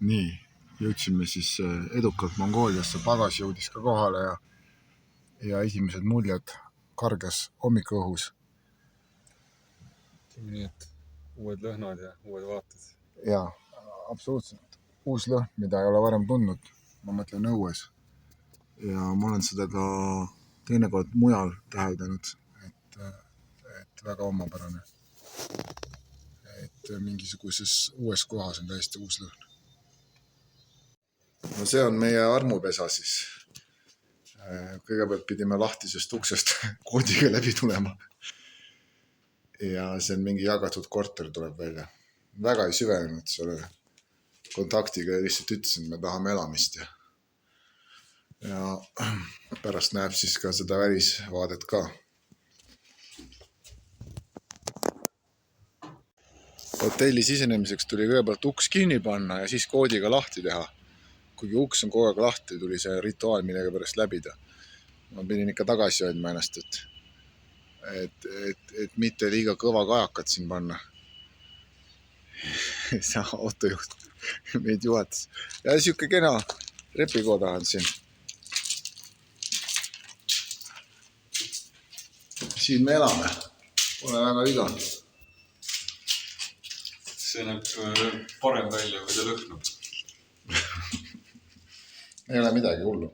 Nii, jõudsime siis edukalt Mongooliasse, pagas jõudis ka kohale ja esimesed muljed karges hommikuõhus. Nii et uued lõhnad ja uued vaated. Jaa, absoluutselt. Uus lõhn, mida ei ole varem tundnud, ma mõtlen õues. Ja ma olen seda ka teinekord mujal täheldanud, et väga omapärane. Et mingisuguses uues kohas on täiesti uus lõhn. No see on meie armupesa siis. Kõigepealt pidime lahtisest uksest koodiga läbi tulema. Ja see on mingi jagatud korter tuleb välja. Väga ei süvenenud selle kontaktiga ja lihtsalt ütlesin, et me tahame elamist. Ja pärast näeb siis ka seda välisvaadet ka. Hotelli sisenemiseks tuli kõigepealt uks kinni panna ja siis koodiga lahti teha. Kuigi uks on kogu aeg lahti, tuli see rituaal millega pärast läbida. Ma pidin ikka tagasi hoidma ennast, et mitte liiga kõva kajakat siin panna. See autojuht meid juhatas. Ja siuke kena repikoda on siin. Siin me elame. Pole väga viga. See näeb parem välja, kui ta lõhnab. Ei ole midagi hullu.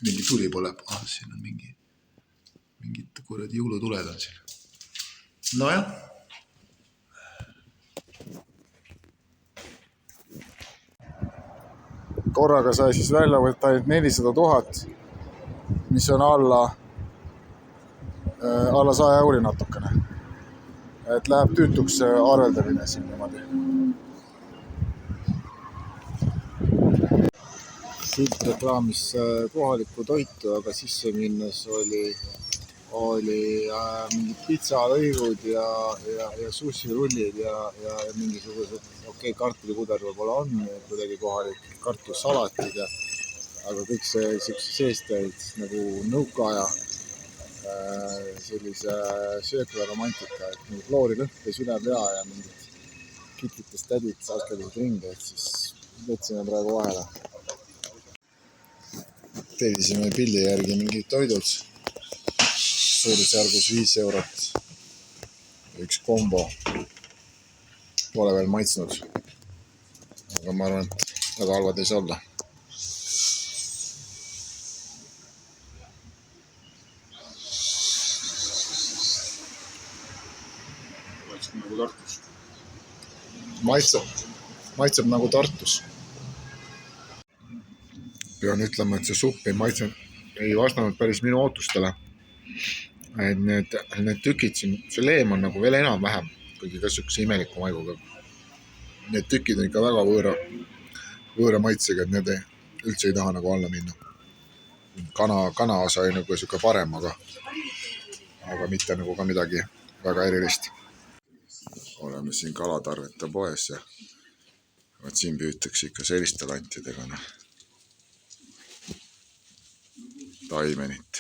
Mingi tuli pole. Siin on mingid kuradi jõulutuled on siin. Nojah. Korraga sai siis välja võtta ainult 400 000, mis on alla 100 euri natukene. Et läheb tüütuks arveldamine siin niimoodi. Siit reklaamis kohalikku toitu, aga sisse minnes oli mingid pitsalõigud ja sushi-rullid ja mingisugused, kartulikuder võib-olla on, kuidagi kohalik kartussalatid, aga kõik see seest jäid nagu nõukaaja sellise söökla romantika, et loori lõhkes üle pea ja mingid kitlitest tädid salkelised ringi, et siis võtsime praegu vahele. Tellisime pildi järgi mingid toidud, suurusjärgus 5 eurot, üks kombo, pole veel maitsnud, aga ma arvan, et väga halvad ei saa olla. Nagu Tartus. Maitseb nagu Tartus. Pean ütlema, et see supp ei vastanud päris minu ootustele. Et need tükid siin, see leem on nagu veel enam-vähem, kuigi ka sükse imeliku maiguga. Need tükid on ikka väga võõra maitsega, et need üldse ei taha nagu alla minna. Kana osa oli nagu siuke parem, aga mitte nagu ka midagi väga erilist. Oleme siin kalatarvete poes ja siin püütakse ikka selliste lantidega. Taimenit,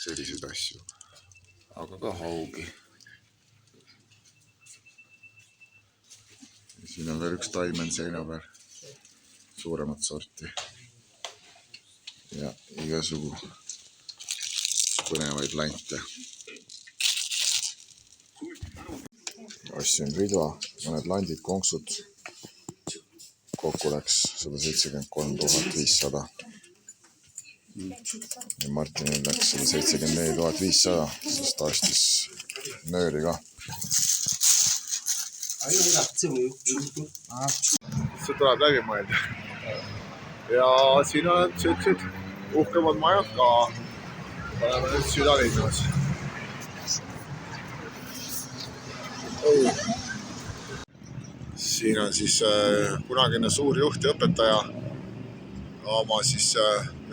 selliseid asju, aga ka haugi. Ja siin on veel üks taimen seina peal, suuremat sorti ja igasugu põnevaid lante. Ostsin ridva, mõned landid, konksud, kokku läks 173 500. Ja Martinil läks 174 500, sest ta ostis nööri ka. See tuleb läbi mõelda. Ja siin on sellised uhkemad majad ka. Oleme nüüd südalinnas. Siin on siis kunagine suur juht ja õpetaja oma siis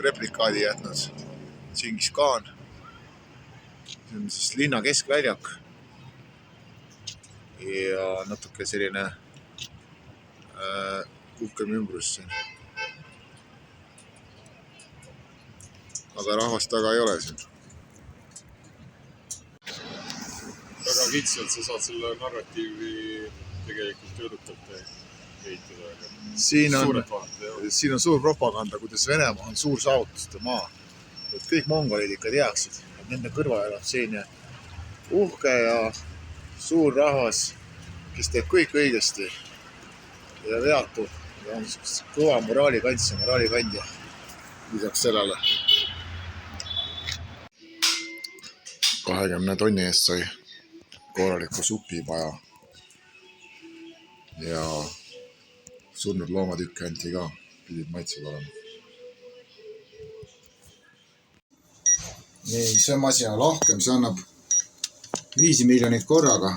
replikaadi jätnud, Džingis Khan. See on siis linna keskväljak ja natuke selline uhkem ümbrus siin. Aga rahvast taga ei ole siin. Väga kitsalt sa saad selle narratiivi tegelikult edukalt teha. ehitada, aga siin suurelt vaadata ei ole. on suur propaganda, kuidas Venemaa on suur saavutuste maa. Et kõik mongolid ikka teaksid, et nende kõrval elab selline uhke ja suur rahvas, kes teeb kõik õigesti ja veatu ja on kõva moraalikandja lisaks sellele. 20 tonni eest sai korraliku supipaja ja surnud loomatükke anti ka, pidid maitsed olema. Nii, see masin on lahkem, see annab 5 miljonit korraga.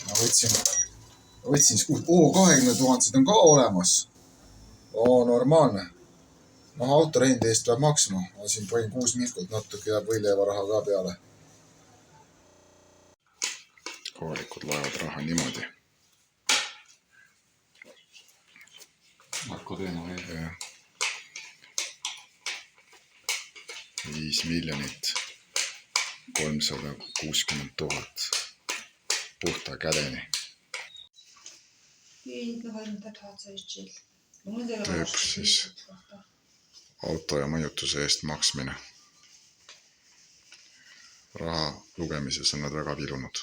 Ma võtsin 20 000 on ka olemas. Normaalne. Autorendi eest peab maksma. Ma siin panin 6 mihkut, natuke jääb võileiva raha ka peale. Kohalikud loevad raha niimoodi. Narkoteema või? 5 miljonit 360 000 puhta kädeni. Teeb siis auto ja mõjutuse eest maksmine. Raha lugemises on nad väga vilunud.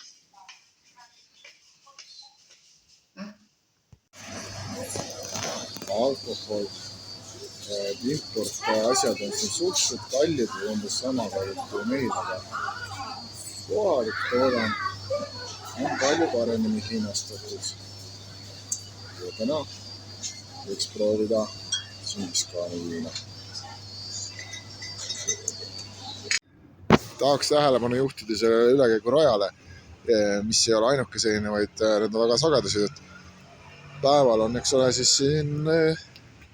Alkohol, import asjad on siin suhteliselt kallid või umbes sama kallid kui meil, aga kohalik toodang on palju paremini hinnastatud. Ja täna võiks proovida Singiskaani viina. Tahaks tähelepanu juhtida selle ülekäigu rajale, mis ei ole ainuke selline, vaid need on väga sagedased, et päeval on, eks ole, siis siin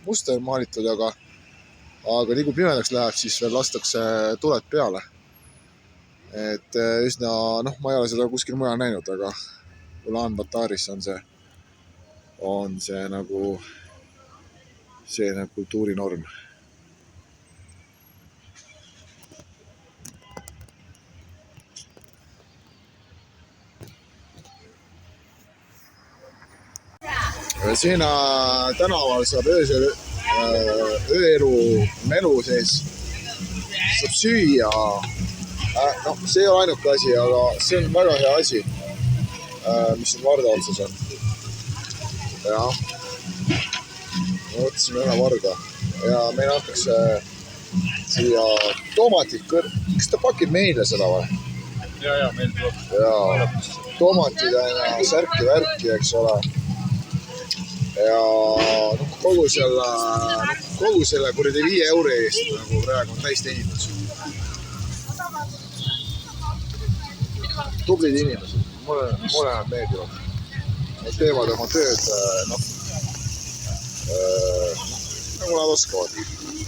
muster maalitud, aga nii kui pimedaks läheb, siis veel lastakse tuled peale. Et üsna, ma ei ole seda kuskil mujal näinud, aga Ulan-Bataris on see nagu selline kultuurinorm. Siin tänaval saab ööelu melu sees saab süüa. See ei ole ainuke asi, aga see on väga hea asi, mis siin Varda otsas on. Jah, võtsime ühe Varda ja meil antakse siia tomatit Kas ta pakib meile seda või? Ja, meil tuleb. Ja, tomatid ja särki-värki, eks ole. Ja kogu selle kuradi 5 euro eest nagu praegu on täis teeninud. Tublid inimesed, mulle nad meeldivad. Nad teevad oma tööd, nagu nad oskavad.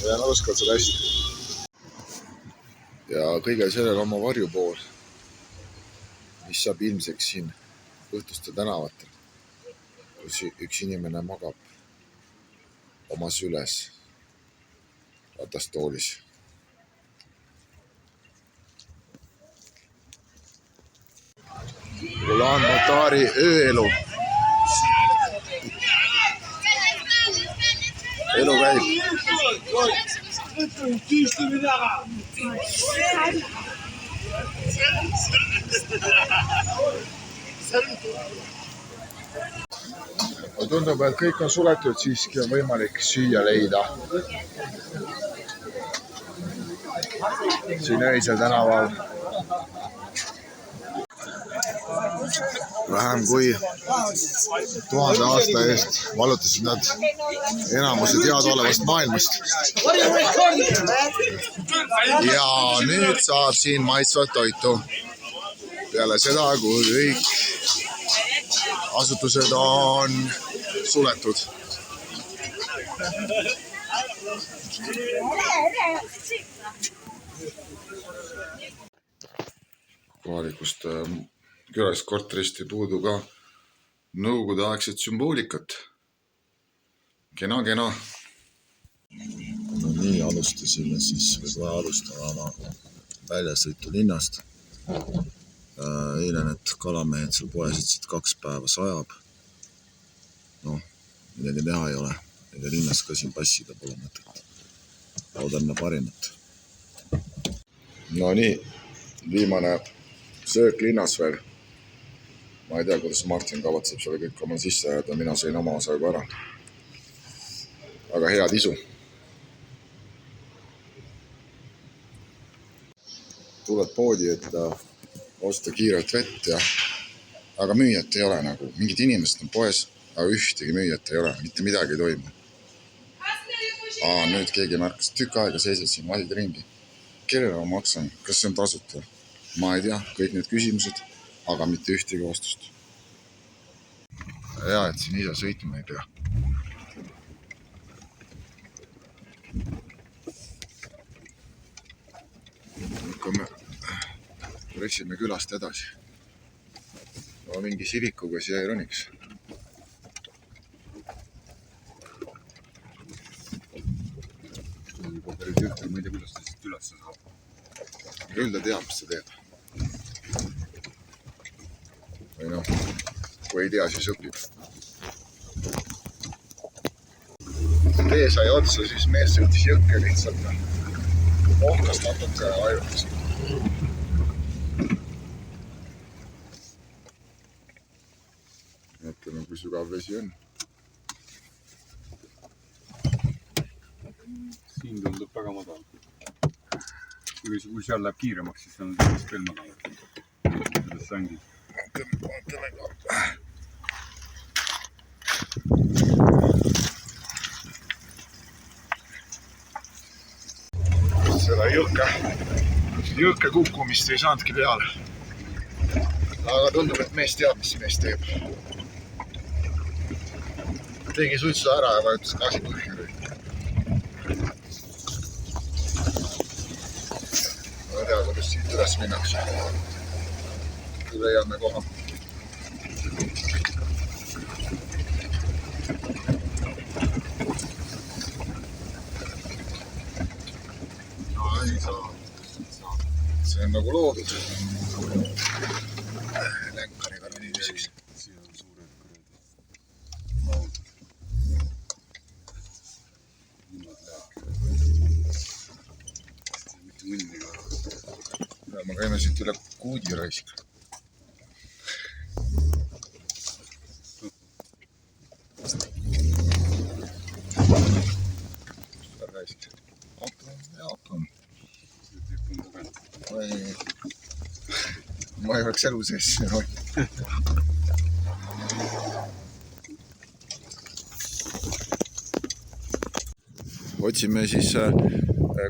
Ja nad oskavad seda hästi. Ja kõige sellel oma varjupool, mis saab ilmseks siin õhtuste tänavatel. Üks inimene magab oma süles ratastoolis. Ulan-Batari ööelu. Elu käib. Tundub, et kõik on suletud, siiski on võimalik süüa leida. Siin öisel tänaval. Vähem kui 1000 aasta eest vallutasid nad enamuse teadaolevast maailmast. Ja nüüd saab siin maitsvat toitu. Peale seda, kui kõik asutused on suletud. Kohalikust külaliskorterist ei puudu ka nõukogudeaegset sümboolikat. Kena. Nii alustasime siis, võib-olla alustame oma väljasõitu linnast. Eile need kalamehed seal poes ütlesid 2 päeva sajab. midagi teha ei ole. Ega linnas ka siin passida pole mõtet. Loodan parimat. No nii, viimane söök linnas veel. Ma ei tea, kuidas Martin kavatseb selle kõik oma sisse jääda, mina sõin oma osa juba ära. Aga head isu. Tuled poodi, et osta kiirelt vett ja aga müüjat ei ole nagu. Mingid inimesed on poes, aga ühtegi müüjat ei ole. Mitte midagi ei toimu. Nüüd keegi märkas, tükk aega seisad siin, valid ringi. Kellele ma maksan? Kas see on tasuta? Ma ei tea, kõik need küsimused, aga mitte ühtegi vastust. Hea, et siin ise sõitma ei pea. Hakkame Reksimäe külast edasi. No mingi sivikuga siia ei roniks. Ma ei tea, kuidas ta siit üles saab. Küll ta teab, mis ta teeb. Või noh, kui ei tea, siis õpib. Tee sai otsa, siis mees sõitis jõkke lihtsalt. Ohkas natuke ajutas. Mõtleme, kui sügav vesi on. Siin tundub väga madal. Kui seal läheb kiiremaks, siis on sellest veel madal. Sellest sangid. Vaatame ka. Seda jõkke kukkumist ei saanudki peale. Aga tundub, et mees teab, mis mees teeb. Tegi suitsu ära ja vajutas gaasi põhja. Ma ei tea, kuidas siit üles minnakse. Kui leiame koha. No ei saa. See on nagu loodus. Länkariga ronimiseks. Siin on suured kuradi. Niimoodi läheb. Mitte mõndiga. Me käime siit üle Kuudi raisk. Jaapon. Ma ei oleks elu sees. Otsime siis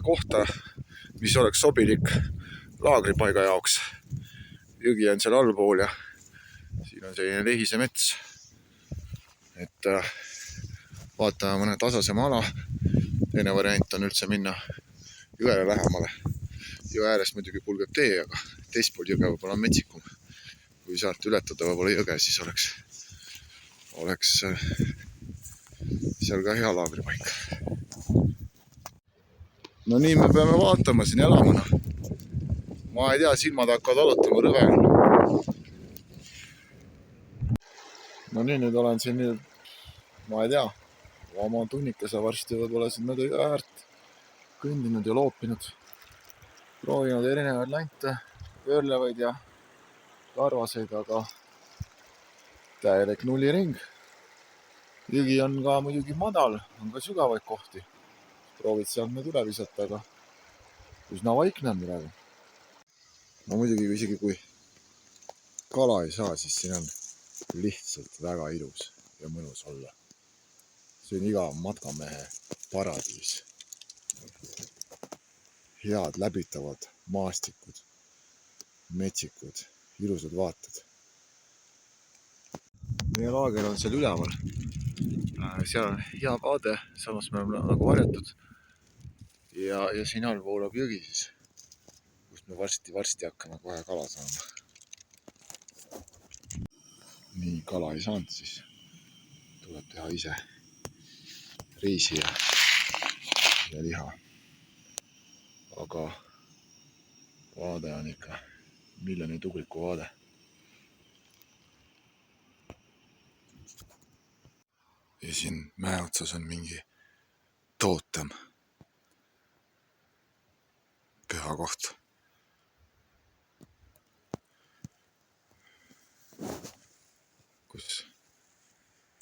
kohta, mis oleks sobilik laagripaiga jaoks. Jõgi on seal allpool ja siin on selline lehise mets. Et vaatame mõne tasasema ala. Teine variant on üldse minna jõele lähemale. Jõe ääres muidugi kulgeb tee, aga teispool jõge võib-olla on metsikum. Kui sealt ületada võib-olla jõge, siis oleks seal ka hea laagripaik. No nii me peame vaatama siin elamana. Ma ei tea, silmad hakkavad valutama, rõve on. No nii, nüüd olen siin, ma ei tea, oma tunnikese varsti võib-olla siin mööda jõe äärt kõndinud ja loopinud. Proovinud erinevaid lante, pöörlevaid ja karvaseid, aga täielik nulliring. Jõgi on ka muidugi madal, on ka sügavaid kohti. Proovid sealt nüüd üle visata, aga üsna vaikne on midagi. No muidugi isegi kui kala ei saa, siis siin on lihtsalt väga ilus ja mõnus olla. See on iga matkamehe paradiis. Head läbitavad maastikud, metsikud, ilusad vaated. Meie laager on seal üleval. Seal on hea vaade, samas me oleme nagu varjatud. Ja siin all voolab jõgi siis, kust me varsti hakkame kohe kala saama. Nii, kala ei saanud, siis tuleb teha ise riisi ja liha. Aga vaade on ikka miljoni tubliku vaade. ja siin mäe otsas on mingi tootem. Püha koht. Kus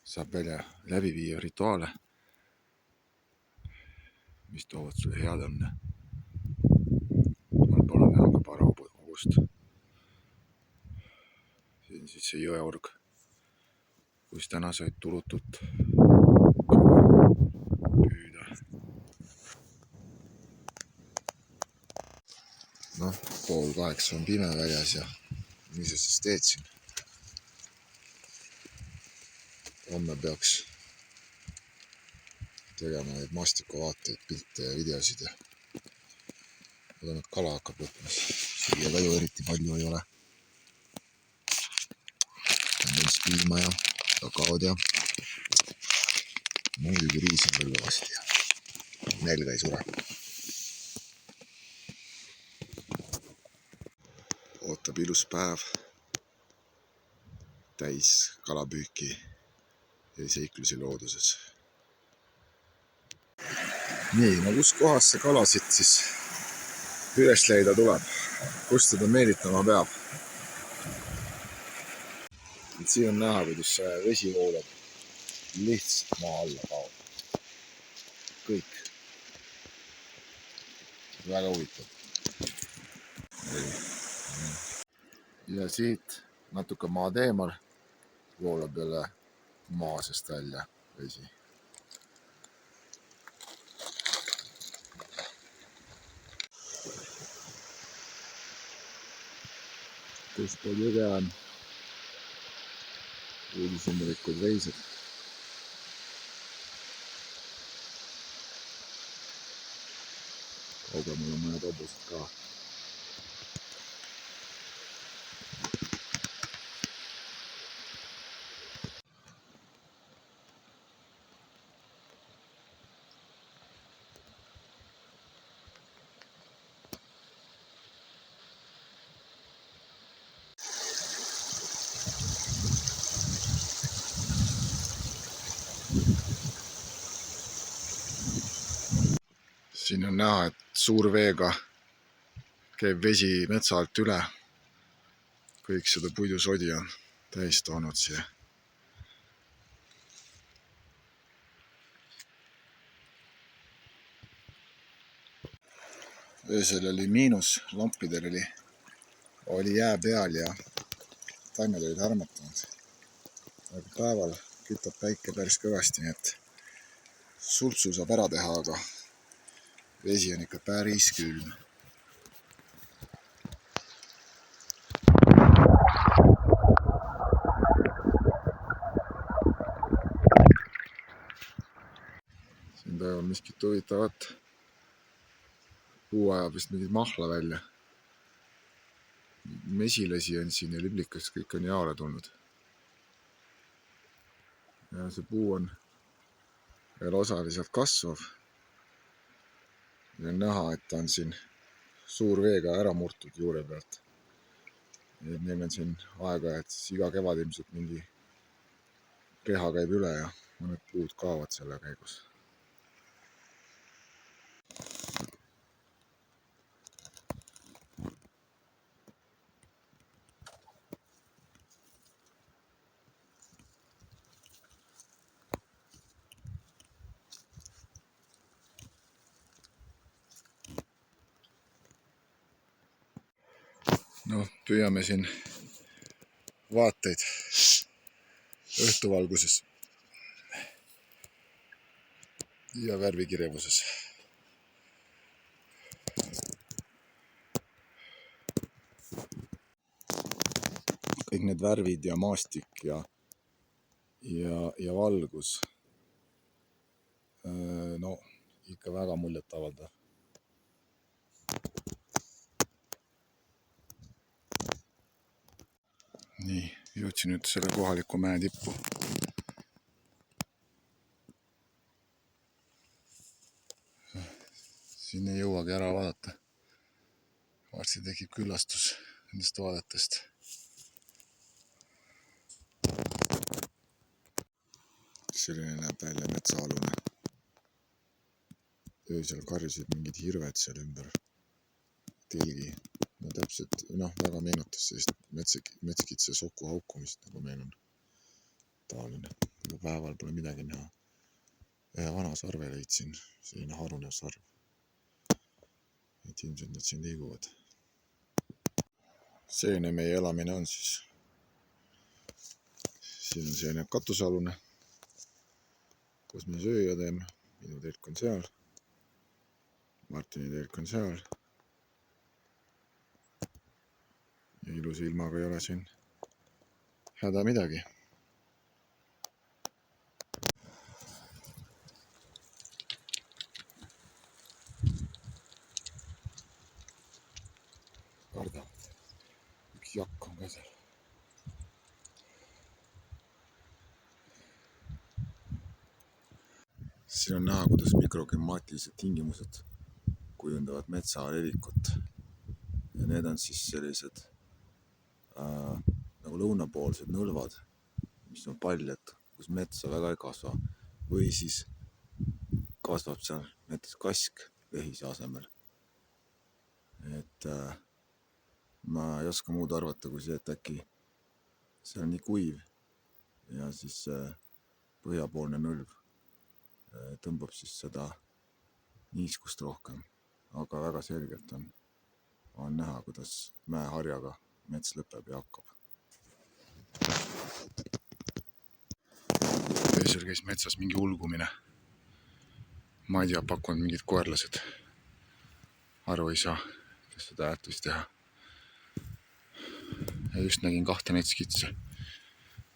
saab välja läbi viia rituaale, mis toovad sulle head õnne. Mul pole näha ka paar hobust. Siin siis see jõeorg, kus täna said tulutult püüda. Noh, 7:30 on pime väljas ja mis sa siis teed siin? Homme peaks tegema neid maastikuvaateid, pilte ja videosid ja olen, et kala hakkab võtmas. Siia ka ju eriti palju ei ole. On meil piima ja kakaod ja muidugi riis on veel kõvasti ja nälga ei sure. Ootab ilus päev, täis kalapüüki ja seiklusi looduses. Nii, no kus kohas see kalasid siis üles leida tuleb? Kust teda meelitama peab? Siin on näha, kuidas vesi voolab lihtsalt maa alla kaob. Kõik. Väga huvitav. Ja siit natuke maad eemal voolab jälle maa seest välja vesi. Tõspool jõge on uudishimmelikud reised. Kaugemal on mõned hobused ka. Siin on näha, et suurveega käib vesi metsa alt üle. Kõik seda puidusodi on täis toonud siia. Öösel oli miinus, lampidel oli jää peal ja taimed olid härmatanud. Aga päeval kütab päike päris kõvasti, nii et sulpsu saab ära teha, aga vesi on ikka päris külm. Siin toimub miskit huvitavat. Puu ajab vist mingit mahla välja. Mesilasi on siin ja liblikast kõik on jaole tulnud. Ja see puu on veel osaliselt kasvav. Ja on näha, et ta on siin suurveega ära murtud juure pealt. Nii et neil on siin aega, et siis iga kevad ilmselt mingi reha käib üle ja mõned puud kaovad selle käigus. Noh, püüame siin vaateid õhtuvalguses ja värvikirevuses. Kõik need värvid ja maastik ja valgus, no ikka väga muljet avaldav. Nii, jõudsin nüüd selle kohaliku mäe tippu. Siin ei jõuagi ära vaadata. Varsti tekib küllastus nendest vaadetest. selline näeb välja metsaalune. öösel karjusid mingid hirved seal ümber telgi. No täpselt, väga meenutas sellist metskitse soku haukumist, nagu meil on taoline. Aga päeval pole midagi näha. Ühe vana sarve leidsin, selline harunev sarv. Et ilmselt nad siin liiguvad. Selline meie elamine on siis. Siin on selline katusealune, kus me sööja teeme. Minu telk on seal. Martini telk on seal. Ja ilusa ilmaga ei ole siin häda midagi. Kardavad. Üks jakk on ka seal. Siin on näha, kuidas mikroklimaatilised tingimused kujundavad metsa levikut. Ja need on siis sellised nagu lõunapoolsed nõlvad, mis on paljad, kus metsa väga ei kasva. Või siis kasvab seal näiteks kask lehise asemel. Et ma ei oska muud arvata kui see, et äkki see on nii kuiv ja siis põhjapoolne nõlv tõmbab siis seda niiskust rohkem. Aga väga selgelt on näha, kuidas mäeharjaga mets lõpeb ja hakkab. Öösel käis metsas mingi ulgumine. Ma ei tea, pakkunud mingid koerlased. Aru ei saa, kes seda häält võis teha. Ja just nägin 2 metskitse.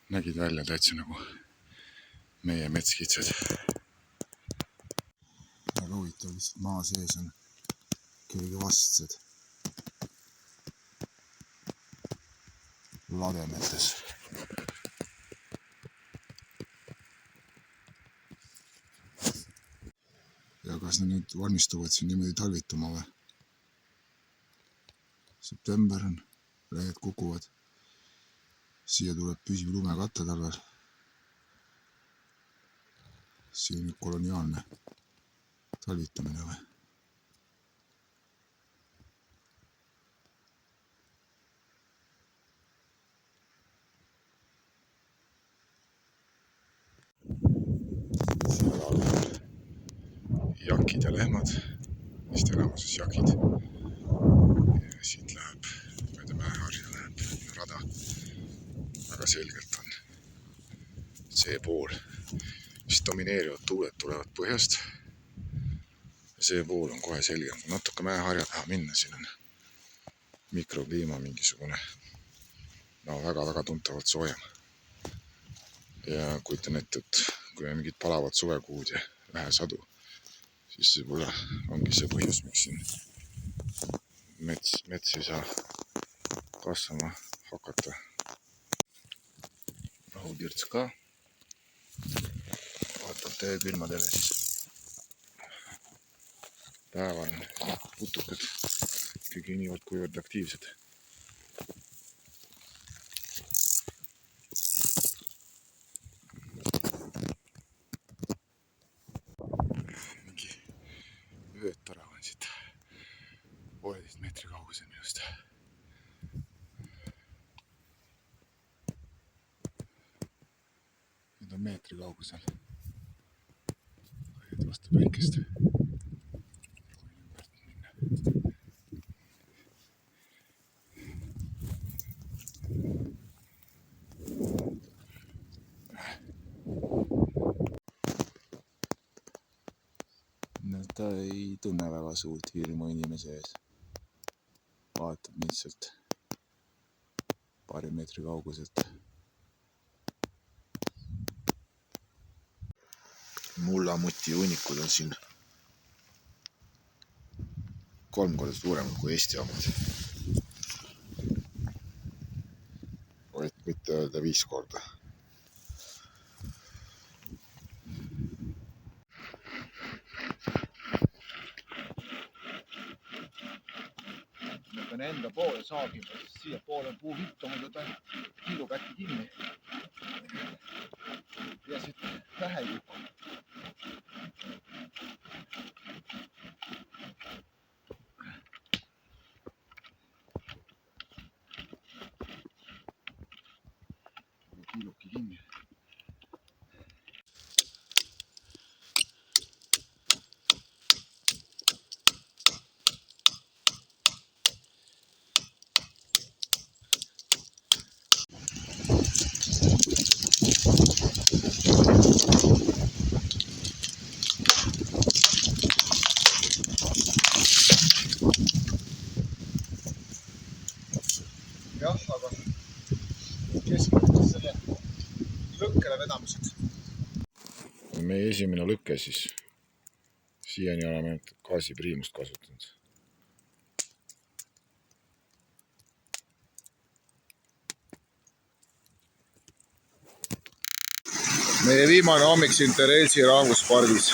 Nägid välja täitsa nagu meie metskitsed. Väga huvitav, lihtsalt maa sees on keegi vastsed. Lademetes. Ja kas nad nüüd valmistuvad siin niimoodi talvituma või? September on, lehed kukuvad. Siia tuleb püsiv lumekatte talvel. Siin nüüd koloniaalne talvitamine või? Jakid ja lehmad, vist enamuses jakid. Ja siit läheb, mööda mäeharja läheb minu rada. Väga selgelt on see pool, mis domineerivad tuuled tulevad põhjast. Ja see pool on kohe selge. Natuke mäeharja taha minna, siin on mikrokliima mingisugune. Väga-väga tuntavalt soojem. Ja kujutan ette, et kui on mingid palavad suvekuud ja vähe sadu, siis võib-olla ongi see põhjus, miks siin mets ei saa kasvama hakata. Rahukirts ka. Vaatab täie külmadele siis. Päeval on putukad ikkagi niivõrd kuivõrd aktiivsed. Öötarav on siit 1,5 meetri kaugusel minust. Nüüd on meetri kaugusel. Hoiad vastu päikest. Proovin ümbert minna. No ta ei tunne väga suurt hirmu inimese ees. Vaatab lihtsalt paari meetri kauguselt. Mullamuti hunnikud on siin 3 korda suuremad kui Eesti omad. Mitte öelda 5 korda. Ma pean enda poole saagima, sest siia poole on puuhitto, muidu ta kiilub äkki kinni. ega siit pähe ei kuku. Kiiluki kinni. Jah, aga keskmiselt selle lõkkele vedamiseks. Meie esimene lõkke siis. Siiani oleme gaasipriimust kasutanud. Meie viimane hommik siin Terelsi rahvuspargis.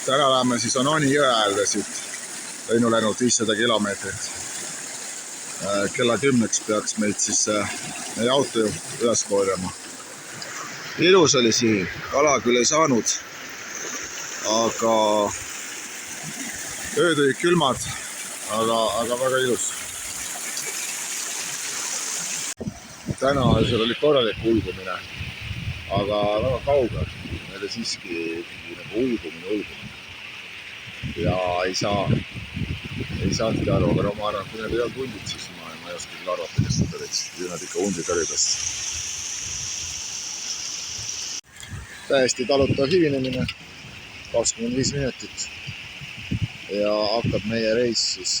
Täna läheme siis Anoni jõe äärde siit. Läinud läinud 500 kilomeetrit. Kella 10 peaks meid siis meie auto üles korjama. Ilus oli siin, kala küll ei saanud, aga ööd olid külmad, aga väga ilus. Täna seal oli korralik ulgumine, aga väga kaugel. Meil oli siiski nagu ulgumine. Ja ei saanudki aru, aga ma arvan, kui need ei olnud hundid, siis ma ei oska küll arvata, kes need olid. Ju nad ikka hundid olid vast. Täiesti talutav hivinemine, 25 minutit. Ja hakkab meie reis siis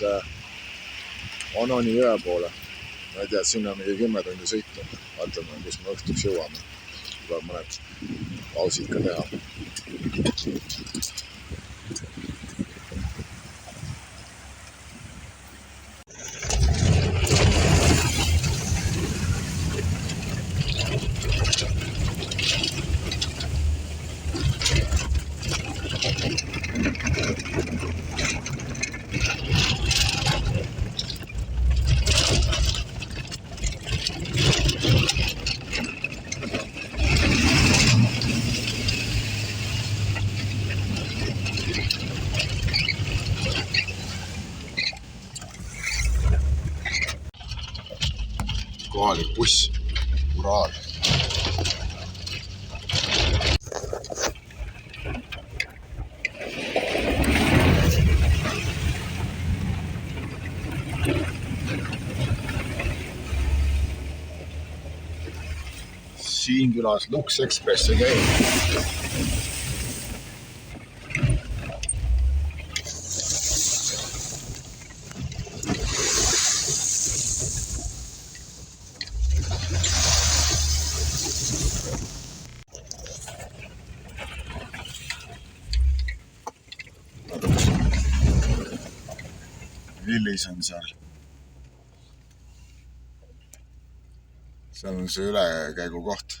Anoni jõe poole. Ma ei tea, sinna on mingi 10 tundi sõitu. Vaatame, kus me õhtuks jõuame. Tuleb mõned pausid ka teha. Kohalik buss, Uraal. Siin külas Lux Express ei käi. Villis on seal. Seal on see ülekäigu koht.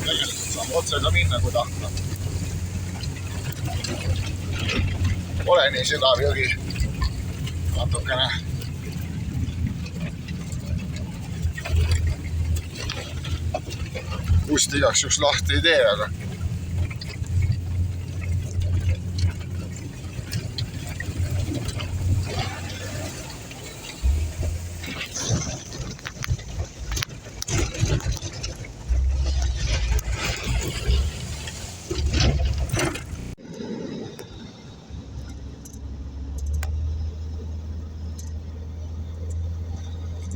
Tegelikult saab otse ka minna, kui tahta. Pole nii sügav jõgi. Natukene. Ust igaks juks lahti ei tee, aga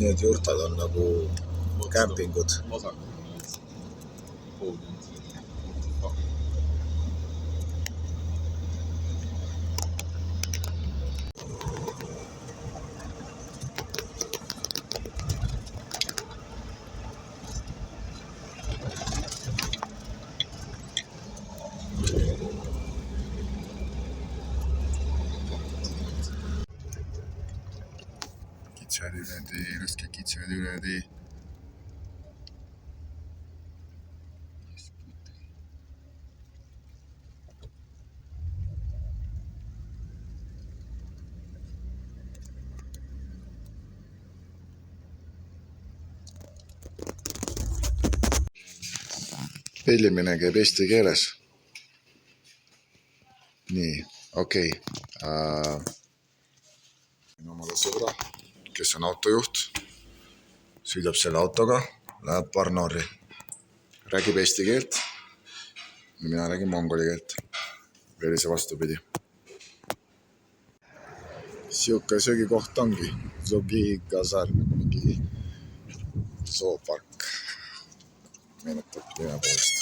need juurtad on nagu kämpingud. Raske kitsed üle tee. pellimine käib eesti keeles. nii, okei. Omale sõbra, kes on autojuht, sõidab selle autoga, läheb Barnori, räägib eesti keelt ja mina räägin mongoli keelt. Või oli see vastupidi. Siuke söögikoht ongi. Zogi Gazar, mingi zoopark. Meenutab nime poolest.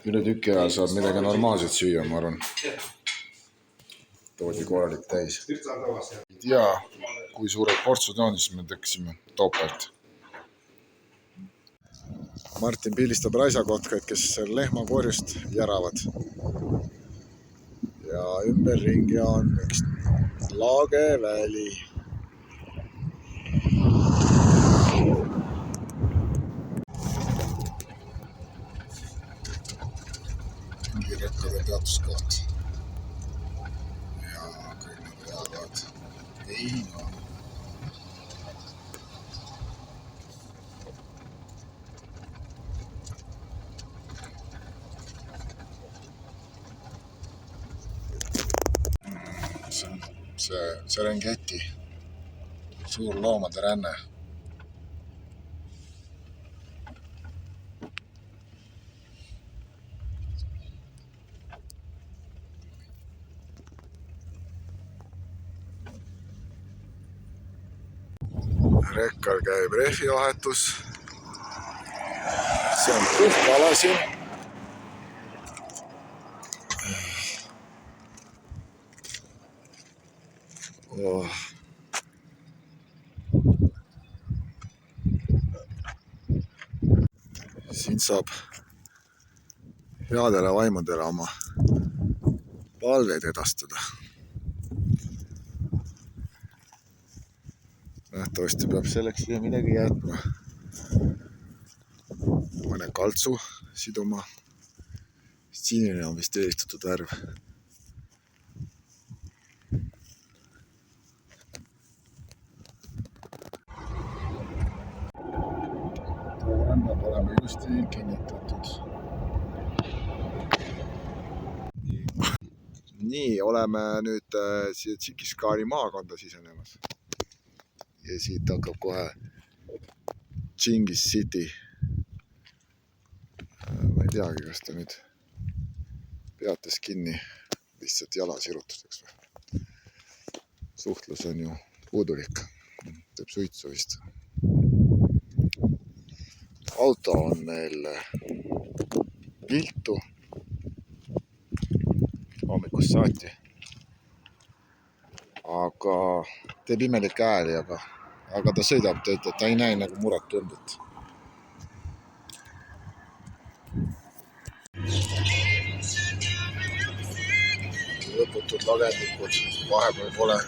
Üle tüki ajal saab midagi normaalset süüa, ma arvan. Toodi korralik täis. Ei tea, kui suured portsud on, siis me teksime topelt. Martin pildistab raisakotkaid, kes lehmakorjust järavad. Ja ümberringi on üks laageväli. Mingi rekkade peatuskoht. Ja kõik nad jäävad veina. See Serengeti, suur loomade ränne. Rekkal käib rehvivahetus. See on puhkala siin. Oh. Siin saab headele vaimudele oma palveid edastada. Nähtavasti peab selleks siia midagi jätma. Mõne kaltsu siduma. Sinine on vist eelistatud värv. Peab olema ilusti kinnitatud. Nii, oleme nüüd siia Tšikiskaani maakonda sisenemas. Ja siit hakkab kohe Tšingis City. Ma ei teagi, kas ta nüüd peatas kinni lihtsalt jala sirutuseks või. Suhtlus on ju puudulik. Teeb suitsu vist. Auto on meil viltu hommikust saati, aga teeb imelikke ääli, aga ta sõidab, ta ütleb, ta ei näe nagu muret tundit. Lõputud lagendikud, vahepeal pole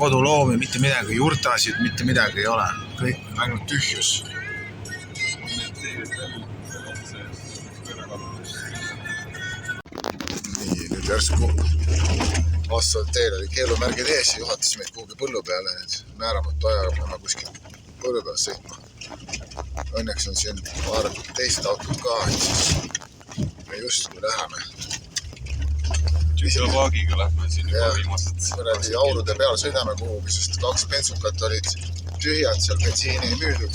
koduloomi, mitte midagi, jurtasid, mitte midagi ei ole, kõik ainult tühjus. Nii, nüüd järsku asfaltteel oli keelumärgid ees, juhatas meid kuhugi põllu peale, määramatu ajaga peame kuskil põllu peal sõitma. Õnneks on siin paar teist autot ka, et siis me just kui läheme. Tühja vaagiga lähme siin juba viimased. Mõnedi aurude peal sõidame kuhugi, sest 2 bensukat olid tühjad, seal bensiini ei müüdud.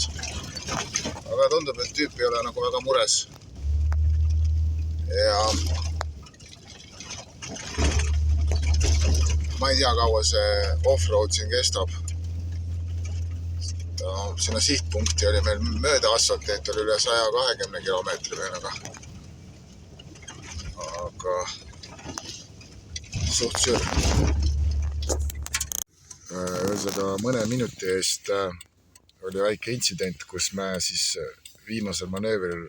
Aga tundub, et tüüp ei ole nagu väga mures. Ja ma ei tea, kaua see off-road siin kestab. Sinna sihtpunkti oli meil mööda asfalteet, oli üle 120 kilomeetri veel, aga suht sür. Ühesõnaga mõne minuti eest oli väike intsident, kus me siis viimasel manöövril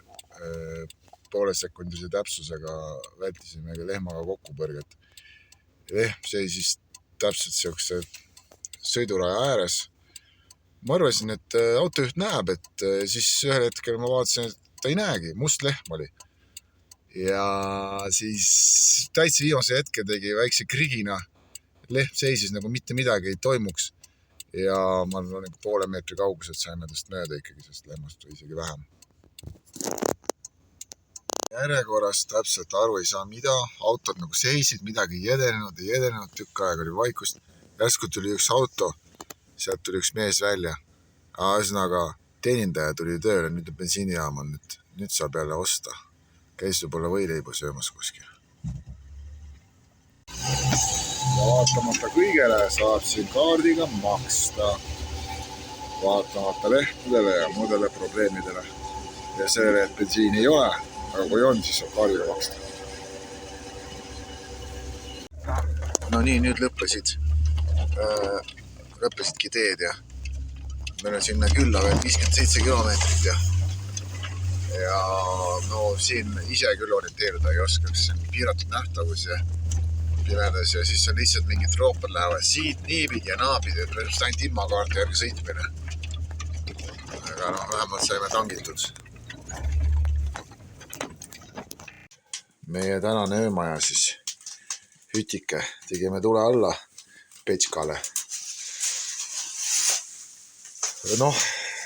poolesekundilise täpsusega vältisime lehmaga kokkupõrget. Lehm seisis täpselt siukse sõiduraja ääres. Ma arvasin, et autojuht näeb, et siis ühel hetkel ma vaatasin, et ta ei näegi, must lehm oli. Ja siis täitsa viimase hetke tegi väikse krigina lehm seisis nagu mitte midagi ei toimuks. Ja ma olen nagu poole meetri kauguselt saime tast mööda ikkagi, sest lemmast või isegi vähem. Järjekorras täpselt aru ei saa, mida. Autod nagu seisid, midagi ei edenenud, tükk aega oli vaikust. Järsku tuli üks auto, sealt tuli üks mees välja. Ühesõnaga, teenindaja tuli tööle, nüüd on bensiinijaam on, nüüd saab jälle osta. Käis võib-olla võileibu söömas kuskil. Ja vaatamata kõigele saab siin kaardiga maksta. Vaatamata lehtedele ja muudele probleemidele. Ja sellele, et bensiini ei ole, aga kui on, siis saab kaardiga maksta. No nii, nüüd lõppesidki teed ja meil on sinna külla veel 57 kilomeetrit ja no siin ise küll orienteeruda ei oskaks, piiratud nähtavus ja pimedas ja siis on lihtsalt mingid roopad lähevad siit niipidi ja naapidi, et just ainult ilmakaarti järgi sõitmine. Aga no vähemalt saime tangitud. Meie tänane öömaja siis hütike tegime tule alla petskale. Noh,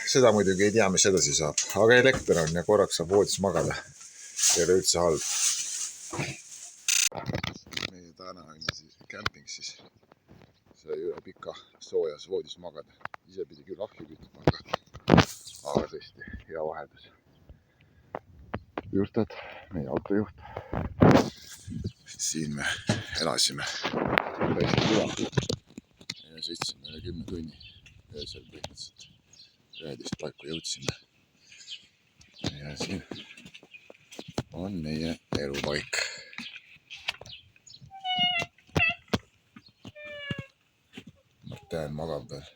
seda muidugi ei tea, mis edasi saab, aga elekter on ja korraks saab voodis magada. Ei ole üldse halb. Meie täna on siis kämping siis. Sai üle pika soojas voodis magada. Ise pidi küll ahju kütma, aga tõesti hea vaheldus. Juhtad, meie autojuht. Siin me elasime. Täiesti küla. Ja sõitsime üle 10 tunni. Öösel põhimõtteliselt 11 paiku jõudsime. Ja siin on meie elupaik. Martin magab veel.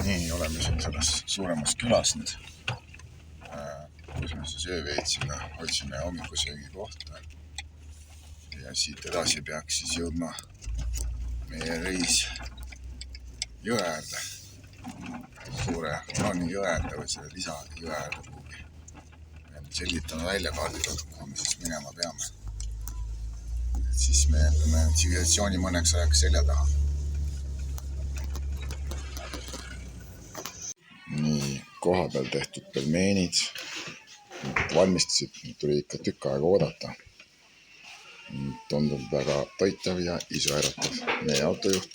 Nii, oleme siin selles suuremas külas nüüd. Kus me siis öö veetsime, otsime hommikusöögi kohta. Ja siit edasi peaks siis jõudma meie reis jõe äärde. Suure Jaani jõe äärde või selle lisa jõe äärde kuhugi. Selgitame välja kaardiga, kuhu me siis minema peame. Et siis me jätame tsivilisatsiooni mõneks ajaks selja taha. Nii, koha peal tehtud pelmeenid. Valmistasid, tuli ikka tükk aega oodata. Tundub väga toitav ja isoäratav meie autojuht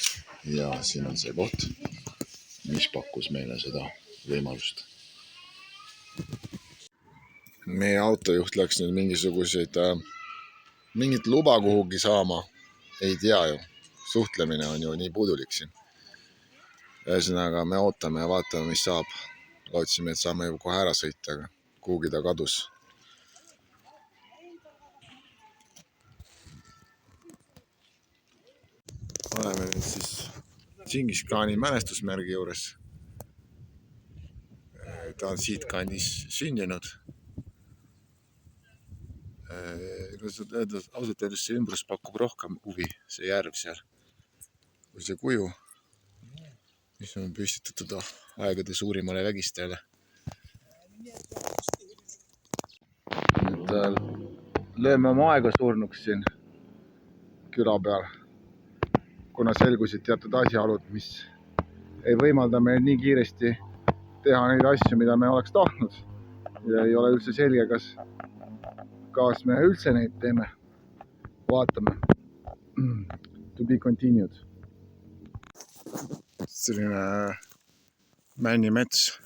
ja siin on see koht, mis pakkus meile seda võimalust. Meie autojuht läks nüüd mingit luba kuhugi saama, ei tea ju, suhtlemine on ju nii puudulik siin. Ühesõnaga me ootame ja vaatame, mis saab. Lootsime, et saame juba kohe ära sõita, aga kuhugi ta kadus. Oleme nüüd siis Džingiskhaani mälestusmärgi juures. Ta on siit kandis sündinud. Ausalt öeldes see ümbrus pakub rohkem huvi, see järv seal. Kui see kuju, mis on püstitatud aegade suurimale vägistajale. Nüüd lööme oma aega surnuks siin küla peal. Kuna selgusid teatud asjaolud, mis ei võimalda meil nii kiiresti teha neid asju, mida me oleks tahtnud. Ja ei ole üldse selge, kas me üldse neid teeme. Vaatame. To be continued. Selline männimets.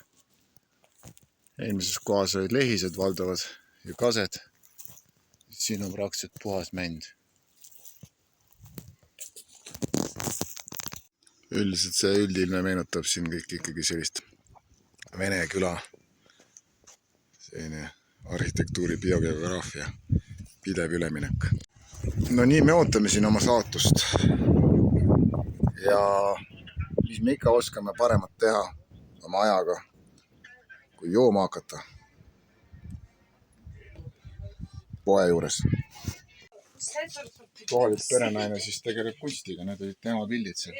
Eelmises kohas olid lehised valdavad ja kased. Siin on praktiliselt puhas mänd. Üldiselt see üldilme meenutab siin kõik ikkagi sellist Vene küla. Selline arhitektuuri biogeograafia pidev üleminek. No nii me ootame siin oma saatust. Ja mis me ikka oskame paremat teha oma ajaga, kui jooma hakata poe juures. Kohalik perenaine siis tegeleb kunstiga, need olid tema pildid seal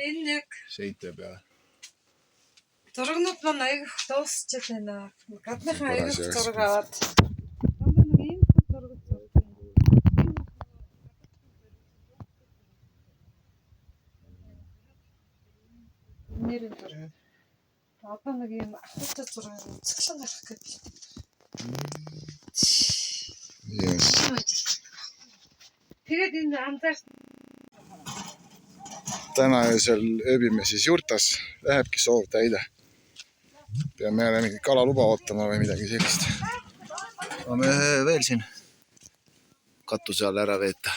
seinte peal. Turgnut man eigentlich dostjatena. Kad me eigentlich turgavat. нэрэн дөрөв. Одоо нэг юм ахуйтай зураг үзсэн гарах гэдэг. Yes. Тэгээд энэ анзаарч Täna öösel ööbime siis juurtas, lähebki soov täide. Peame jälle mingit kalaluba ootama või midagi sellist. Saame veel siin katuse all ära veeta.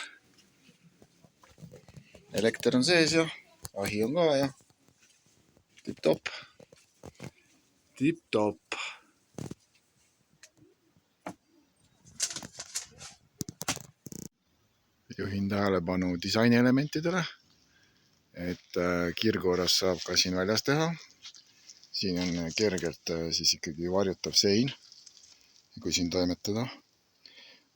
Elekter on sees ja ahi on ka ja tipp-top. Tipp-top. Juhin tähelepanu disainielementidele, et kiirkorras saab ka siin väljas teha. Siin on kergelt siis ikkagi varjutav sein, kui siin toimetada.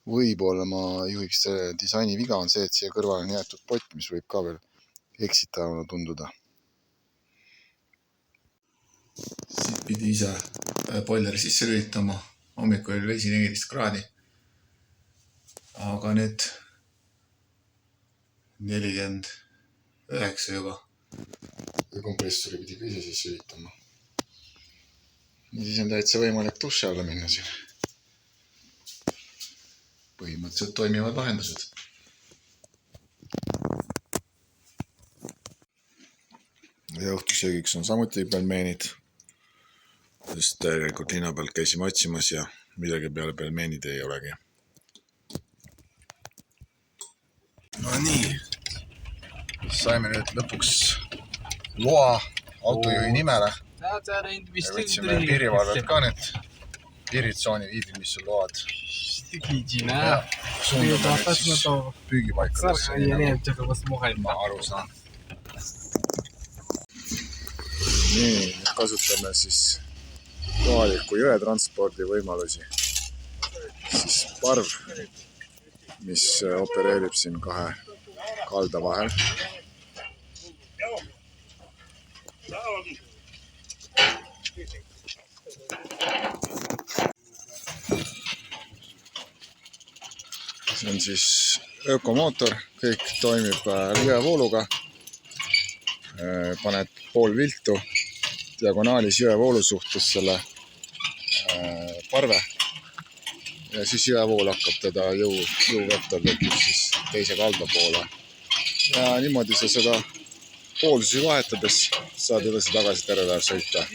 Võib-olla ma juhiks disaini viga on see, et siia kõrvale on jäetud pott, mis võib ka veel eksitavana tunduda. Siit pidi ise boileri sisse lülitama. Hommikul oli vesi 14 kraadi. Aga nüüd 49 juba. Ja kompressori pidi ka ise sisse lülitama. Ja siis on täitsa võimalik duši alla minna siin. Põhimõtteliselt toimivad lahendused. Ja õhtusöögiks on samuti pelmeenid, sest tegelikult linna pealt käisime otsimas ja midagi peale pelmeenid ei olegi. No nii, saime nüüd lõpuks loa autojuhi nimele. Ja võtsime piirivalvelt ka need piiritsooni viibimisload. Ja suundame nüüd siis püügipaikadesse, nii nagu ma aru saan. Nii, nüüd kasutame siis kohaliku jõetranspordi võimalusi. Siis parv, mis opereerib siin kahe kalda vahel. See on siis ökomootor, kõik toimib jõevooluga. Paned pool viltu diagonaalis jõevoolu suhtes selle parve ja siis jõevool hakkab teda jõuvektor tekib siis teise kalda poole. Ja niimoodi sa seda poolsusi vahetades saad edasi tagasi terve päev sõita.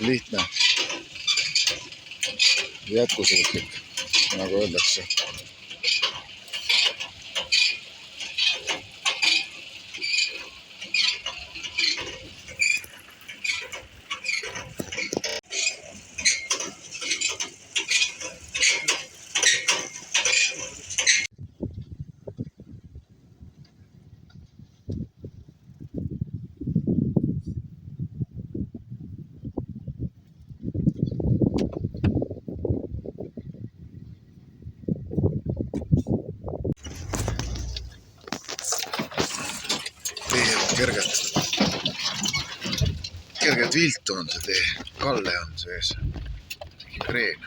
Lihtne, jätkusuutlik, nagu öeldakse. Kergelt viltu on see tee, kalle on sees, kreen.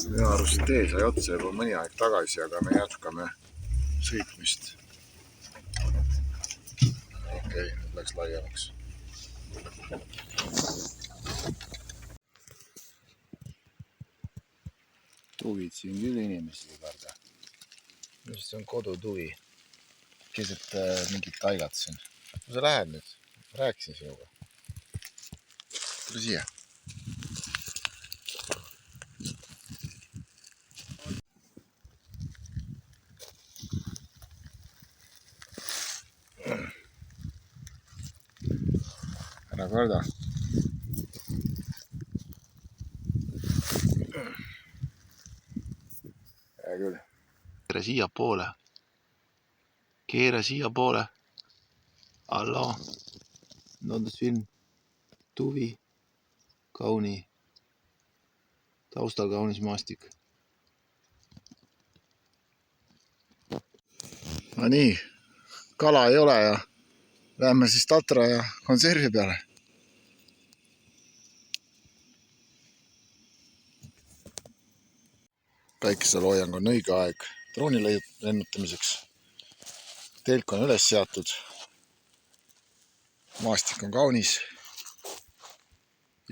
Minu arust tee sai otsa juba mõni aeg tagasi, aga me jätkame sõitmist. Okei, nüüd läks laiemaks. Tuvid siin küll inimesi ei karda. See on kodutuvi. Keset mingit taigat siin. Kui sa lähed nüüd? Rääkisin sinuga. Tule siia. Ära karda. Hea küll. Keera siia poole. Keera siia poole. Alloo. Tundus film. Tuvi. Kauni. Taustal kaunis maastik. No nii, kala ei ole ja lähme siis Tatra ja konservi peale. Päikeseloojang on õige aeg drooni lennutamiseks. Telk on üles seatud. Maastik on kaunis.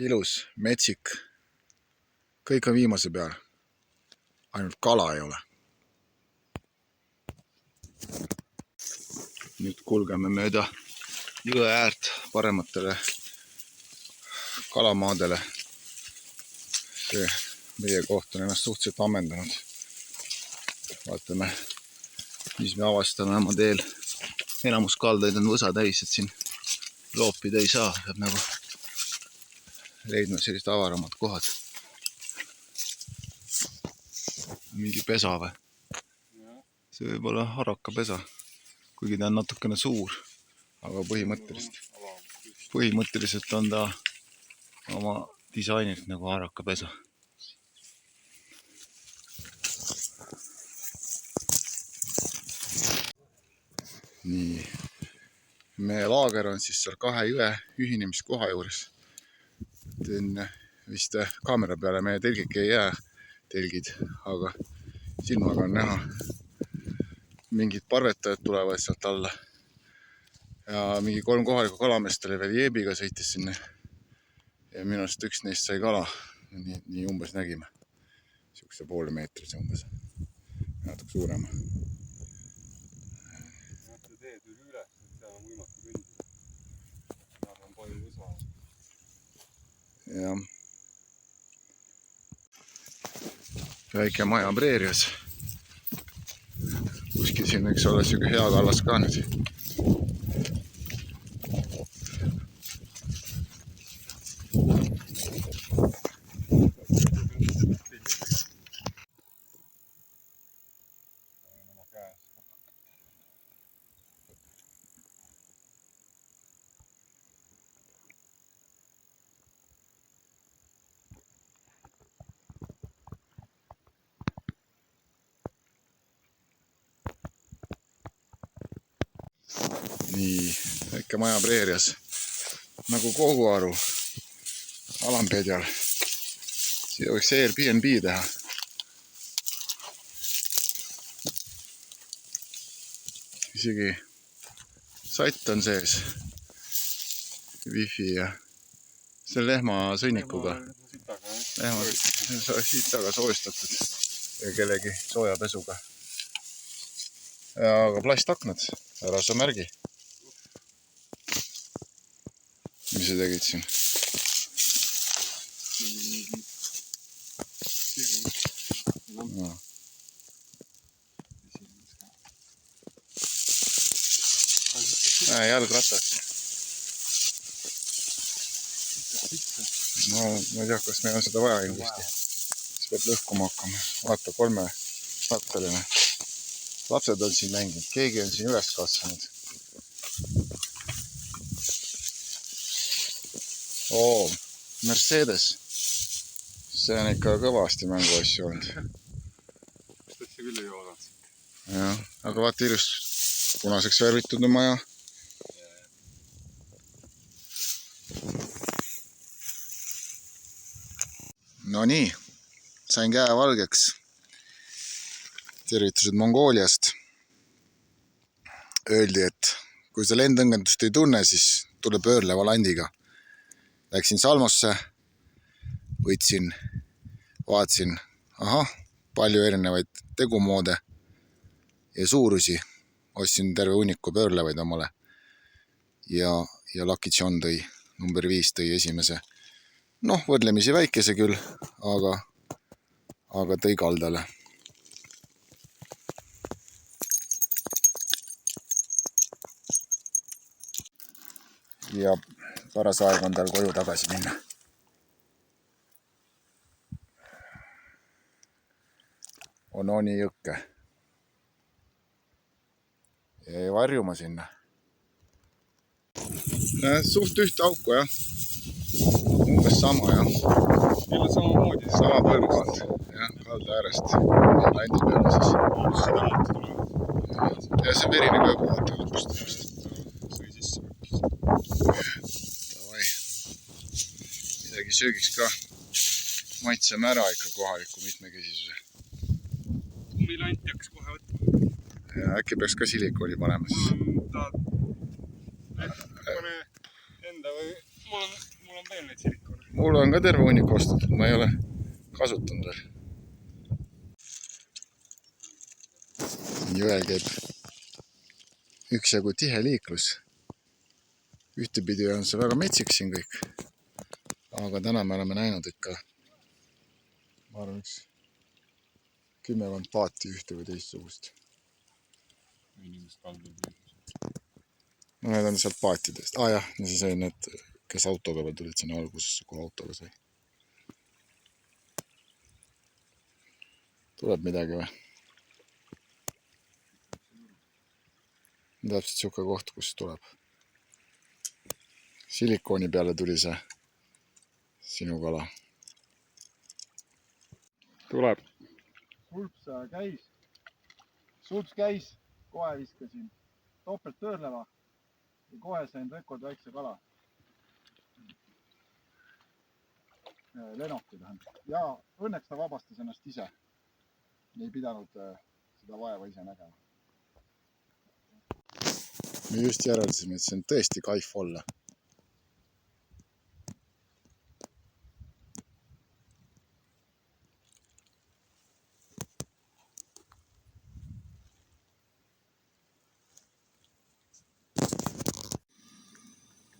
Ilus, metsik. Kõik on viimase peal. Ainult kala ei ole. Nüüd kulgeme mööda jõe äärt parematele kalamaadele. See meie koht on ennast suhteliselt ammendanud. Vaatame, mis me avastame oma teel. Enamus kaldaid on võsa täis, et siin loopida ei saa. Peab nagu leidma sellised avaramad kohad. Mingi pesa või? See võib olla harakapesa. Kuigi ta on natukene suur, aga põhimõtteliselt on ta oma disainilt nagu harakapesa. Nii, meie laager on siis seal 2 jõe ühinemiskoha juures. Teen vist kaamera peale meie telgike ei jää telgid, aga silmaga on näha. Mingid parvetajad tulevad sealt alla ja mingi 3 kohalikku kalameest oli veel jeebiga sõitis sinna ja minu arust üks neist sai kala, nii umbes nägime, siukse poole meetrise umbes, natuke suurema. Tee tuli üles, seal on võimatu kõndida, seal on palju võsa. Jah, väike maja preerias. Kuskil siin võiks olla siuke hea kallas ka nüüd. Nii, väike maja preerias, nagu Koguaru Alampedjal. Siia võiks Airbnb teha. Isegi satt on sees, wifi ja see lehma sõnnikuga. Lehma sitaga soojustatud ja kellegi soojapesuga. Aga plastaknad, ära sa märgi. Mis sa tegid siin? No. Jalgratas. No ma ei tea, kas meil on seda vaja ilmselt. Siis peab lõhkuma hakkama. Vaata, 3-rattaline. Lapsed on siin mänginud, keegi on siin üles kasvanud. Oo, Mercedes. See on ikka kõvasti mänguasju olnud. Seda küll ei oodanud. Jah, aga vaata ilus punaseks värvitud on maja. No nii, sain käe valgeks. Tervitused Mongooliast. Öeldi, et kui sa lendõngandust ei tunne, siis tule pöörleva landiga. Läksin Salmosse, võtsin, vaatasin, palju erinevaid tegumoode ja suurusi. Ostsin terve hunniku pöörlevaid omale. Ja Lucky John tõi, number 5 tõi esimese. Noh, võrdlemisi väikese küll, aga tõi kaldale. Ja paras aeg on tal koju tagasi minna. Ononi jõkke. Jäi varjuma sinna. Suht ühte auku, jah. Umbes sama, jah. Jälle samamoodi. Sama põlvkond, jah, kalda äärest. Landi peale siis. Seda muuta tulevad. ja see verine ka juba vaata lõpust just. Sõi sisse. Davai. Midagi söögiks ka. Maitseme ära ikka kohaliku mitmekesisuse. Kummilant jääks kohe võtma. Ja äkki peaks ka silikooni panema siis. Pane enda või mul on veel neid silikoone. Mul on ka terve hunnik ostetud, ma ei ole kasutanud veel. Jõel käib üksjagu tihe liiklus. Ühtepidi on see väga metsik siin kõik. Aga täna me oleme näinud ikka, ma arvan, üks 10 paati ühte või teistsugust. Inimest kaldub. No need on sealt paatidest. Jah, siis oli need, kes autoga veel tulid sinna algusesse, kuhu autoga sai. Tuleb midagi või? Täpselt siuke koht, kus tuleb. Silikooni peale tuli see sinu kala. Tuleb. Sulps käis, kohe viskasin topelt pöörleva ja kohe sain rekord väikse kala. Lenoki tähendab. Ja õnneks ta vabastas ennast ise. Ei pidanud seda vaeva ise nägema. Me just järeldasime, et see on tõesti kaif olla.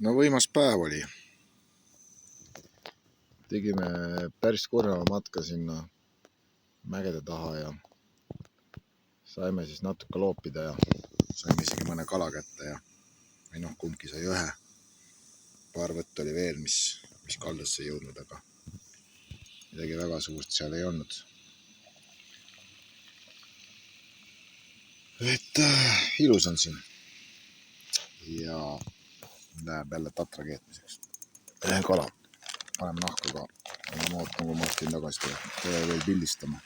No võimas päev oli. Tegime päris korrava matka sinna mägede taha ja saime siis natuke loopida ja saime isegi mõne kala kätte ja või noh, kumbki sai ühe. Paar võtt oli veel, mis kaldasse ei jõudnud, aga midagi väga suurt seal ei olnud. Et ilus on siin ja läheb jälle tatra keetmiseks. Kala. Paneme nahku ka. Ma ootan, kui Martin tagasi tuleb. Tuleb veel pildistama.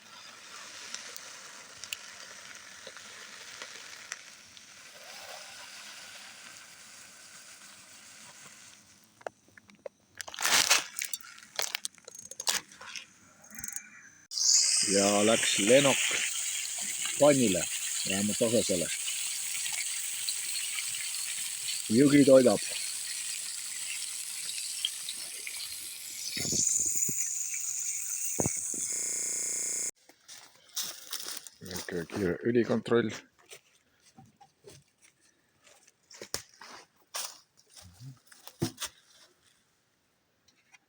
Ja läks lenok pannile. Vähemalt osa sellest. Jõgi toidab. Väike kiire ülikontroll.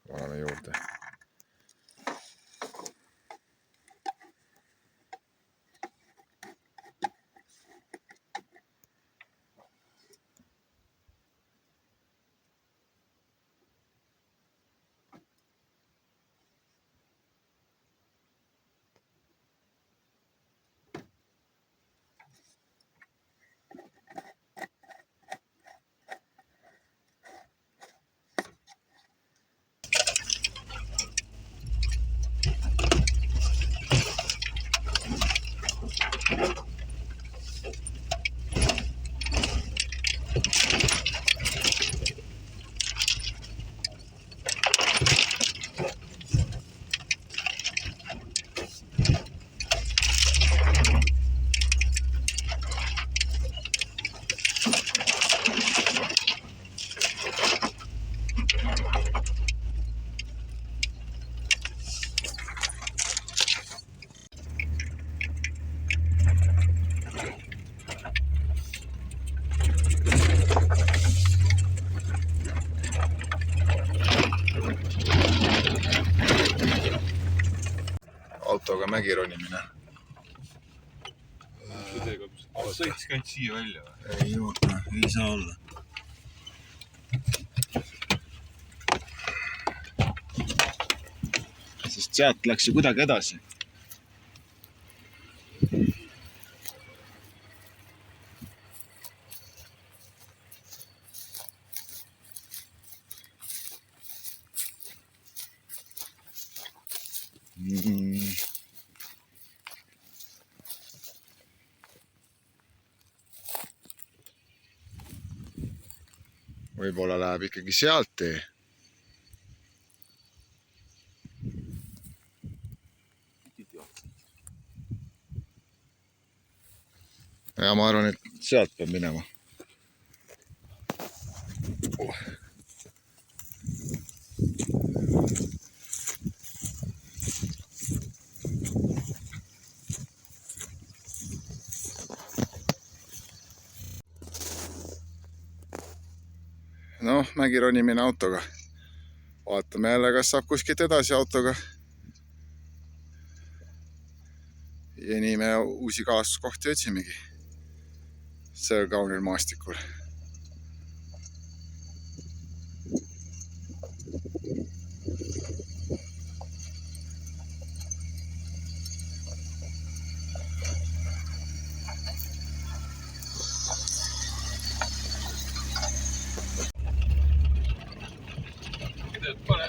Paneme juurde. Autoga mägi ronimine. Sõitis ka ainult siia välja või? Ei oota, ei saa olla. Sest sealt läks ju kuidagi edasi. võib-olla läheb ikkagi sealt tee. Ja ma arvan, et sealt peab minema. Noh, mägi ronimine autoga. Vaatame jälle, kas saab kuskilt edasi autoga. Ja nii me uusi kalastuskohti otsimegi. See kaunil maastikul.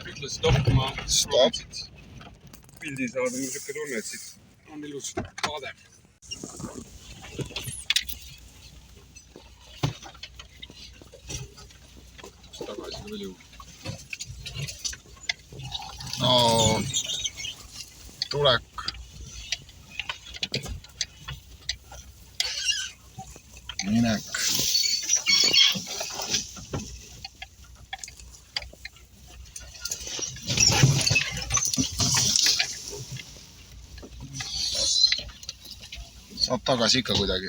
Ütle stopp, ma Stopp. pildi saada, mul siuke tunne, et siit on ilus vaade. Tagasi veel jõu. No, tulek. Minek. Saab tagasi ikka kuidagi.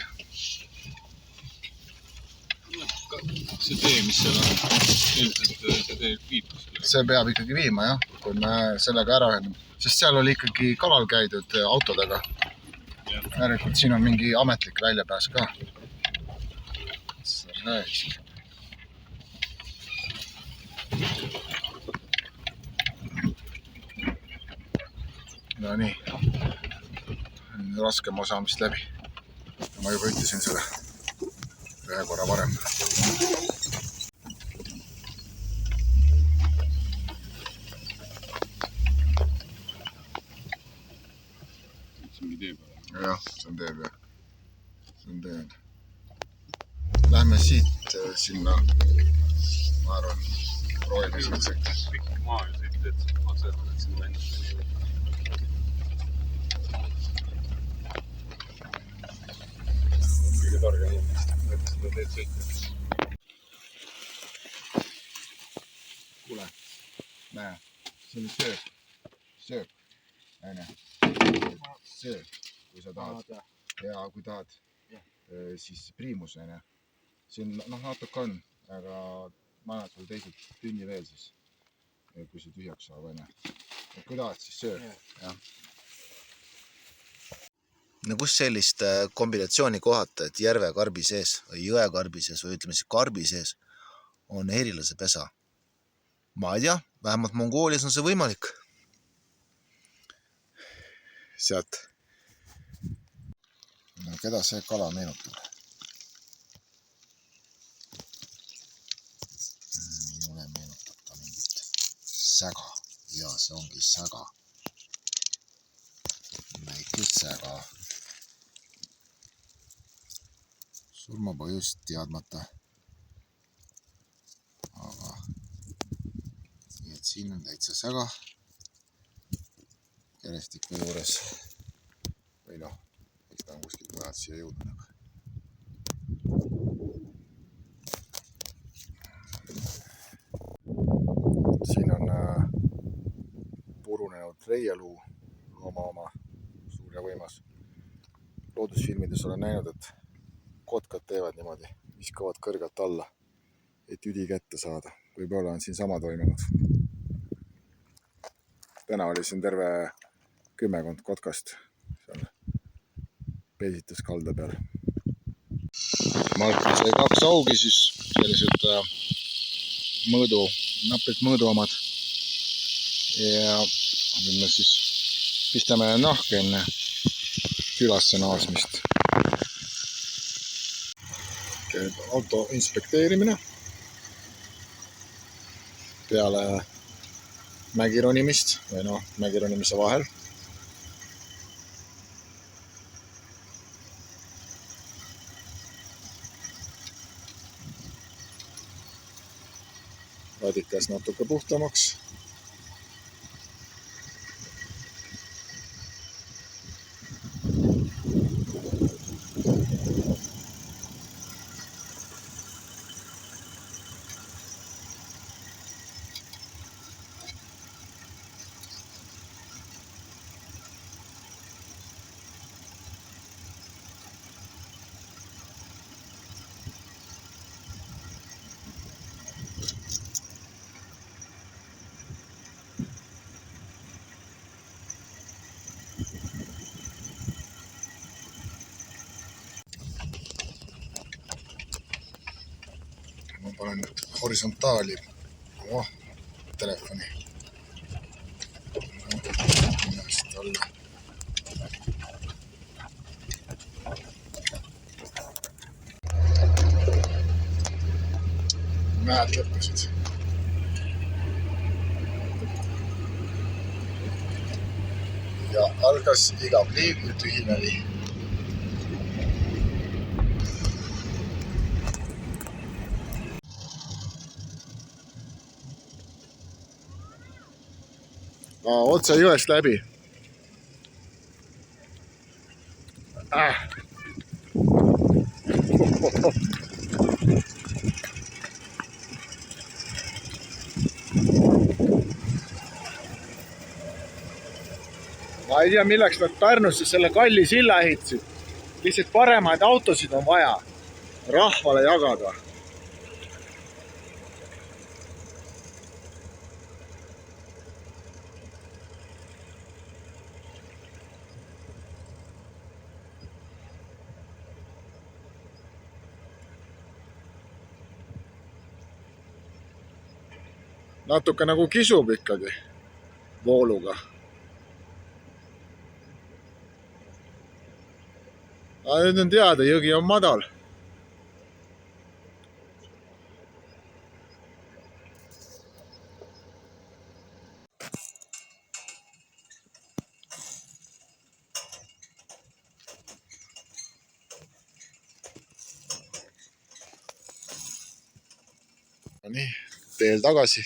See tee, mis seal on, ilmselt see tee viib kuskile. See peab ikkagi viima, jah, kui me sellega ära ühendame. Sest seal oli ikkagi kalal käidud autodega. Järelikult siin on mingi ametlik väljapääs ka. Raisk. No nii. Raskem osa on vist läbi. Ma juba ütlesin seda ühe korra varem. See ongi tee peal. Jah, see on tee peal. See on tee. Lähme siit sinna, ma arvan, proovime siin sõita. Pikk maa ja siit, et ma sõetan, et sinna ennast. Kõige targem inimest, et seda teed sõita. Kuule, näe, see on sööb, aine, sööb, kui sa tahad, ja kui tahad, siis priimus, aine, siin natuke on, aga ma annan sulle teised tünni veel siis, kui see tühjaks saab, aine, kui tahad, siis sööb, jah. No kus sellist kombinatsiooni kohata, et järvekarbi sees või jõekarbi sees või ütleme siis karbi sees on herilase pesa? Ma ei tea, vähemalt Mongoolias on see võimalik. Sealt. No keda see kala meenutab? Minule meenutab ta mingit säga. Ja see ongi säga. Väikid säga. Surmapõhjust teadmata. Aga nii et siin on täitsa säga. Kerestiku juures. Või noh, eks ta on kuskilt mujalt siia jõudnud. Siin on purunenud reieluu oma suur ja võimas. Loodusfilmides olen näinud, et kotkad teevad niimoodi, viskavad kõrgelt alla, et üdi kätte saada. Võib-olla on siin sama toimunud. Täna oli siin terve 10 kotkast seal peesitas kalda peal. Martin sai 2 augi siis sellised napilt mõõduomad. Ja nüüd me siis pistame nahka enne külasse naasmist. Käib auto inspekteerimine peale mägironimist või noh, mägironimise vahel. radikas natuke puhtamaks. Ma panen nüüd horisontaali telefoni. Alla. Näed lõppusid. Ja algas igav liiv ja tühineli. Otse jõest läbi. Ma ei tea, milleks nad Pärnusse selle kalli silla ehitasid. Lihtsalt paremaid autosid on vaja rahvale jagada. Natuke nagu kisub ikkagi vooluga. Aga nüüd on teada, jõgi on madal. No nii, teel tagasi.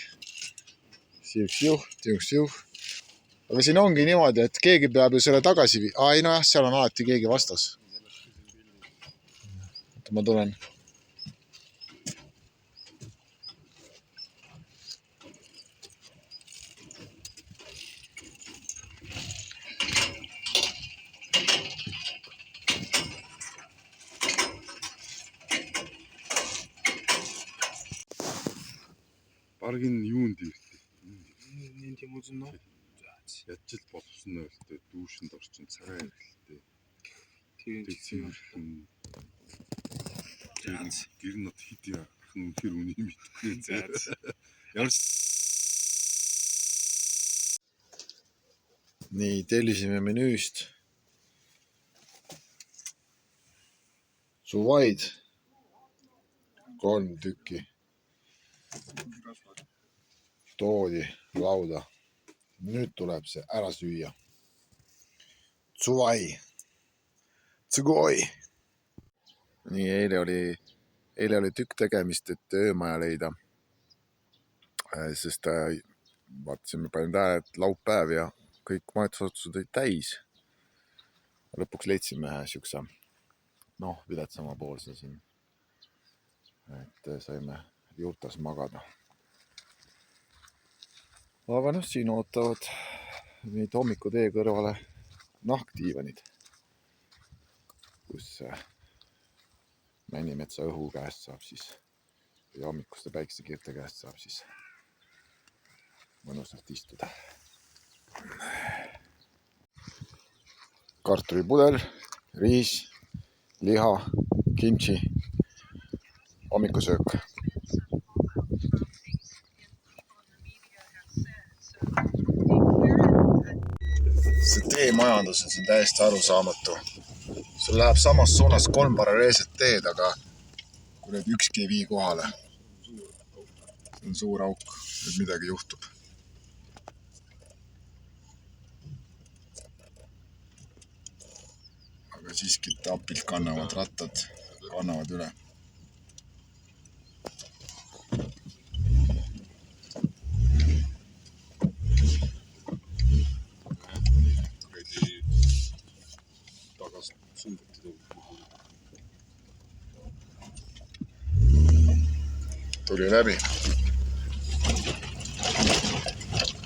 Siuks-juh. Aga siin ongi niimoodi, et keegi peab ju selle tagasi ei nojah, seal on alati keegi vastas. Ma tulen. Паргийн юунд ирсэн? Энд юм уу? Ячил боловсон нөөлтэй дүүшинд орчин цагаан ирэлтэй. Тийм. Гэр нот хит яах нь үнэхээр үнийг мэдгүй. Ямар Nii, tellisime menüüst suvaid 3 tükki. Toodi lauda. Nüüd tuleb see ära süüa. Suvai. Tsugoi. Nii, eile oli tükk tegemist, et öömaja leida. Sest vaatasime palju tähele, et laupäev ja kõik majutusotsused olid täis. Lõpuks leidsime ühe siukse viletsama poolse siin. Et saime juurtas magada. Aga siin ootavad meid hommikutee kõrvale nahkdiivanid, kus Männimetsa õhu käest saab siis ja hommikuste päiksekiirte käest saab siis mõnusalt istuda. Kartulipudel, riis, liha, kimchi, hommikusöök. See teemajandus on siin täiesti arusaamatu. Sul läheb samas suunas 3 paralleelset teed, aga kui nüüd ükski ei vii kohale. See on suur auk, nüüd midagi juhtub. Aga siiski tapilt kannavad rattad, kannavad üle. tuli läbi.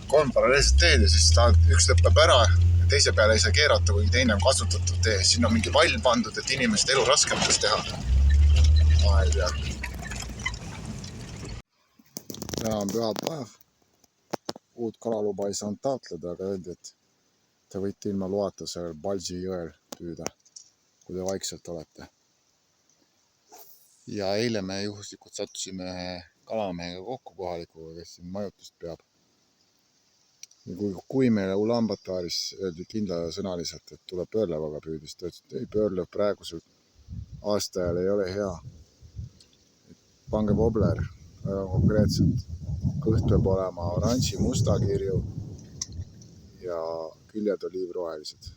3 paralleelset teed ja siis üks lõpeb ära ja teise peale ei saa keerata, kuigi teine on kasutatud tee. Siin on mingi vall pandud, et inimeste elu raskemaks teha. Ma ei tea. Täna on pühapäev. Uut kalaluba ei saanud taotleda, aga öeldi, et te võite ilma loata seal Palsi jõel püüda, kui te vaikselt olete. Ja eile me juhuslikult sattusime kalamehega kokku kohalikuga, kes siin majutust peab. Ja kui meile Ulaanbaataaris öeldi kindlasõnaliselt, et tuleb pöörlevaga püüda, siis ta ütles, et ei, pöörlev praegusel aastajal ei ole hea. Pange wobler väga konkreetselt. Kõht peab olema oranži musta kirju ja küljed oliivrohelised.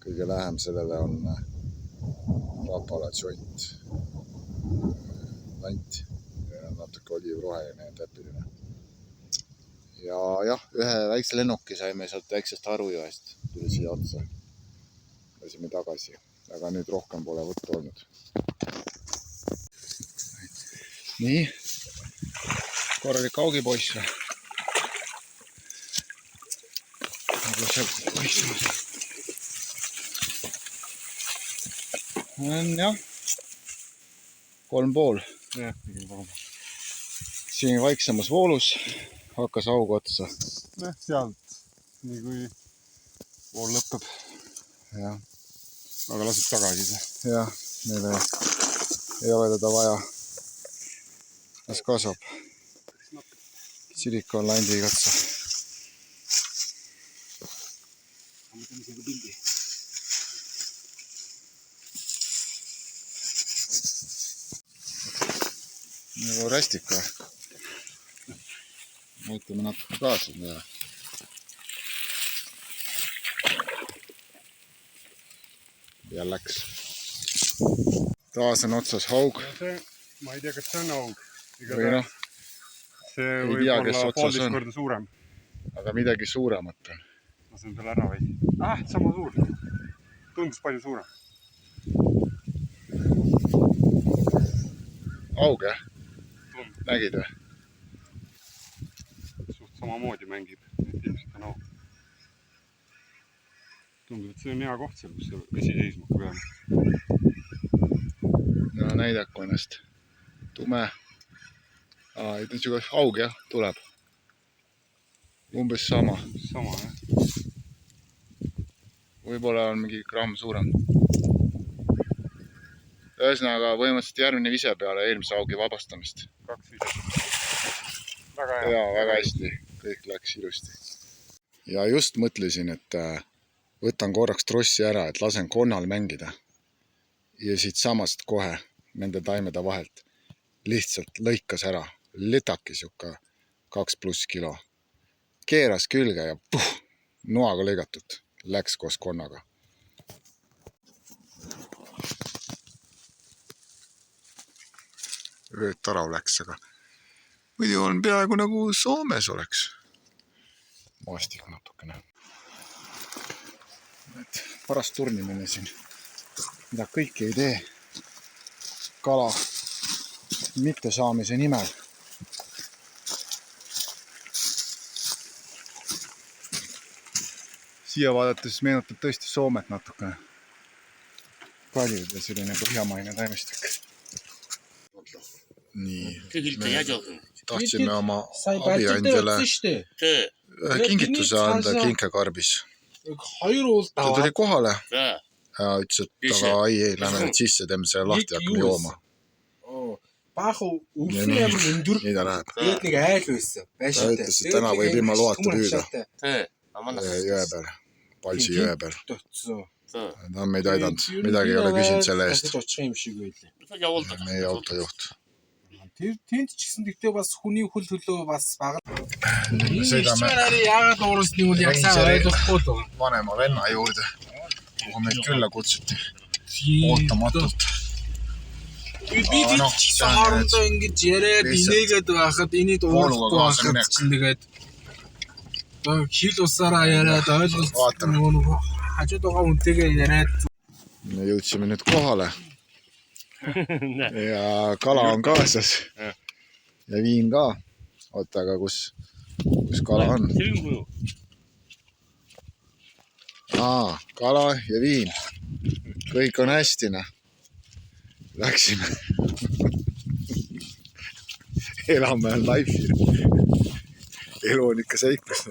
Kõige lähem sellele on Rapala joint. Lant ja natuke oliivroheline ja täpiline. Ja jah, ühe väikse lennuki saime sealt väiksest Harujõest. Tuli siia otsa. Lasime tagasi. Aga nüüd rohkem pole võttu olnud. Nii. Korralik augipoiss või? Nagu seal poissimas. On jah. 3,5. Jah, Siin vaiksemas voolus hakkas aug otsa. sealt nii kui vool lõpeb. Jah. Aga lasib tagasi. Jah, meil ei ole teda vaja. Las kasvab. Silikoonlandiga otsa. Ma mõtlen isegi pildi. Nagu rästik või? Mõtleme natuke kaasa peale. Ja läks. Taas on otsas haug. Ma ei tea, kas see on haug. Või noh, see ei võib tea, kes olla otsas 1,5 on. korda suurem. aga midagi suuremat on. Ma saan selle ära veidi. Sama suur. Tundus palju suurem. Aug jah? Nägid või? Suht samamoodi mängib. Ilmselt on aug. Tundub, et see on hea koht seal, kus see vesi seisma peab. No näidaku ennast. Tume. Aug jah, tuleb. Umbes sama. Sama jah. Võib-olla on mingi gramm suurem. Ühesõnaga põhimõtteliselt järgmine vise peale eelmise augi vabastamist. 2 viset. Väga hea. Jaa, väga hästi. Kõik läks ilusti. Ja just mõtlesin, et võtan korraks trossi ära, et lasen konnal mängida. Ja siit samast kohe nende taimede vahelt lihtsalt lõikas ära. Litaki siuka 2+ kilo. Keeras külge ja noaga lõigatud. Läks koos konnaga. Tarav läks, aga muidu on peaaegu nagu Soomes oleks. Maastik natukene. Paras turnimine siin. Mida kõike ei tee kala mitte saamise nimel. Siia vaadates meenutab tõesti Soomet natukene. Paljud ja selline põhjamaine taimestik. Nii, me tahtsime oma abiandjale kingituse anda kinkekarbis. Ta tuli kohale ja ütles, et aga ei, lähme nüüd sisse, teeme selle lahti ja hakkame jooma. Nii ta läheb. Ta ütles, et täna võib ilma loata püüda jõe peal, Palsi jõe peal. Ta on meid aidanud, midagi ei ole küsinud selle eest. Meie autojuht. Тэнд ч гэсэн тэгтээ бас хүний хөл төлөө бас бага. Sõidame vanema venna juurde, kuhu meid külla kutsuti ootamatult. Бид ч хоорондоо ингэж яриад инээгээд байхад энийг уулахгүй байхад чинь тэгээд хил усаараа яриад ойлголт нөгөө хажууд байгаа үнтэйгээ яриад. Me jõudsime nüüd kohale ja kala on kaasas. ja viin ka. oota, aga kus kala on? Kala ja viin. kõik on hästi, noh. Läksime. elame life'i. elu on ikka seiklus.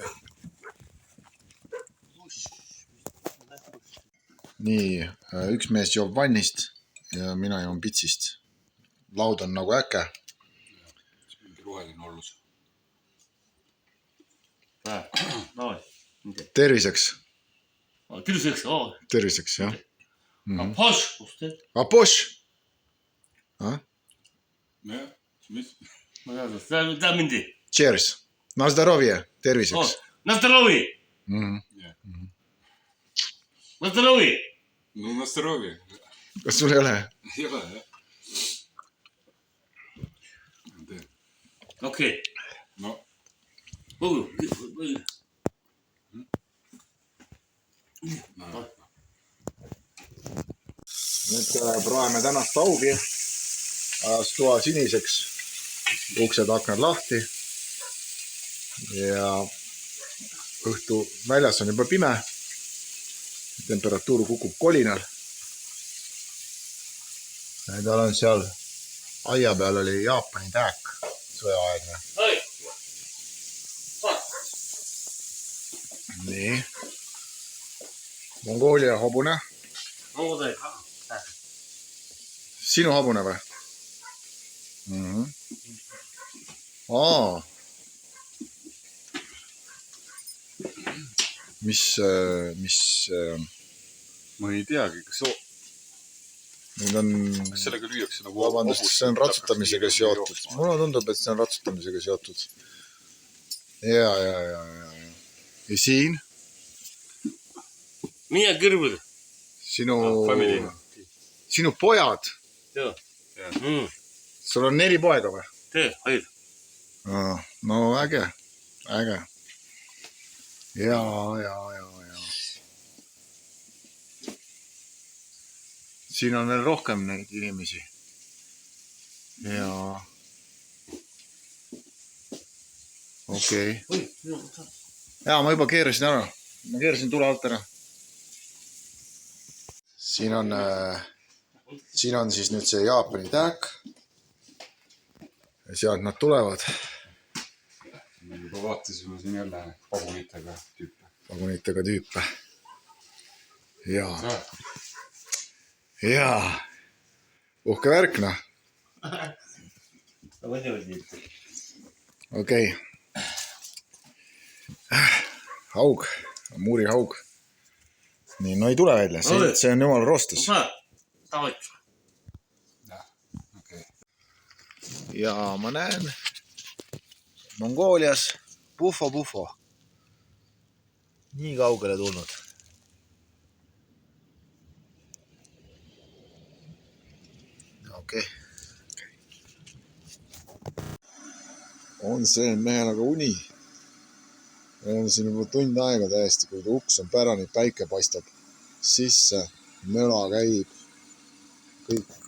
nii, üks mees joob vannist ja mina joon pitsist. laud on nagu äke. mingi roheline ollus. terviseks. Terviseks, terviseks, jah. Apoš! Apoš! jah, mis? Da minti. Cheers! Na zdarovje! Terviseks! Na zdrovi! Na zdrovi! no na zdrovi. kas sul ei ole? ei ole, jah. Okei. no nüüd praeme tänast augi. ajas toa siniseks. uksed-aknad lahti. ja õhtu väljas on juba pime. temperatuur kukub kolinal. tal on seal aia peal oli Jaapani tääk. sõjaaegne. nii. Mongoolia hobune. sinu hobune või? mis ma ei teagi, kas need on, sellega lüüakse nagu vabandust, see on ratsutamisega seotud. mulle tundub, et see on ratsutamisega seotud. ja siin Mine kõrvõd. sinu pojad. sul on 4 poega või? Tee, haid. no äge. ja siin on veel rohkem neid inimesi. ja okei. ja ma juba keerasin ära. ma keerasin tule alt ära. siin on siis nüüd see Jaapani tääk. ja sealt nad tulevad. me juba vaatasime siin jälle vagunitega tüüpe. jaa. uhke värk, noh. okei. haug, muurihaug. nii, no ei tule välja, see on jumala rostus. ja ma näen Mongoolias Pufo. nii kaugele tulnud. okei. on see mehel aga uni. meil on siin juba tund aega täiesti, kui uks on pärani, päike paistab sisse, möla käib. kõik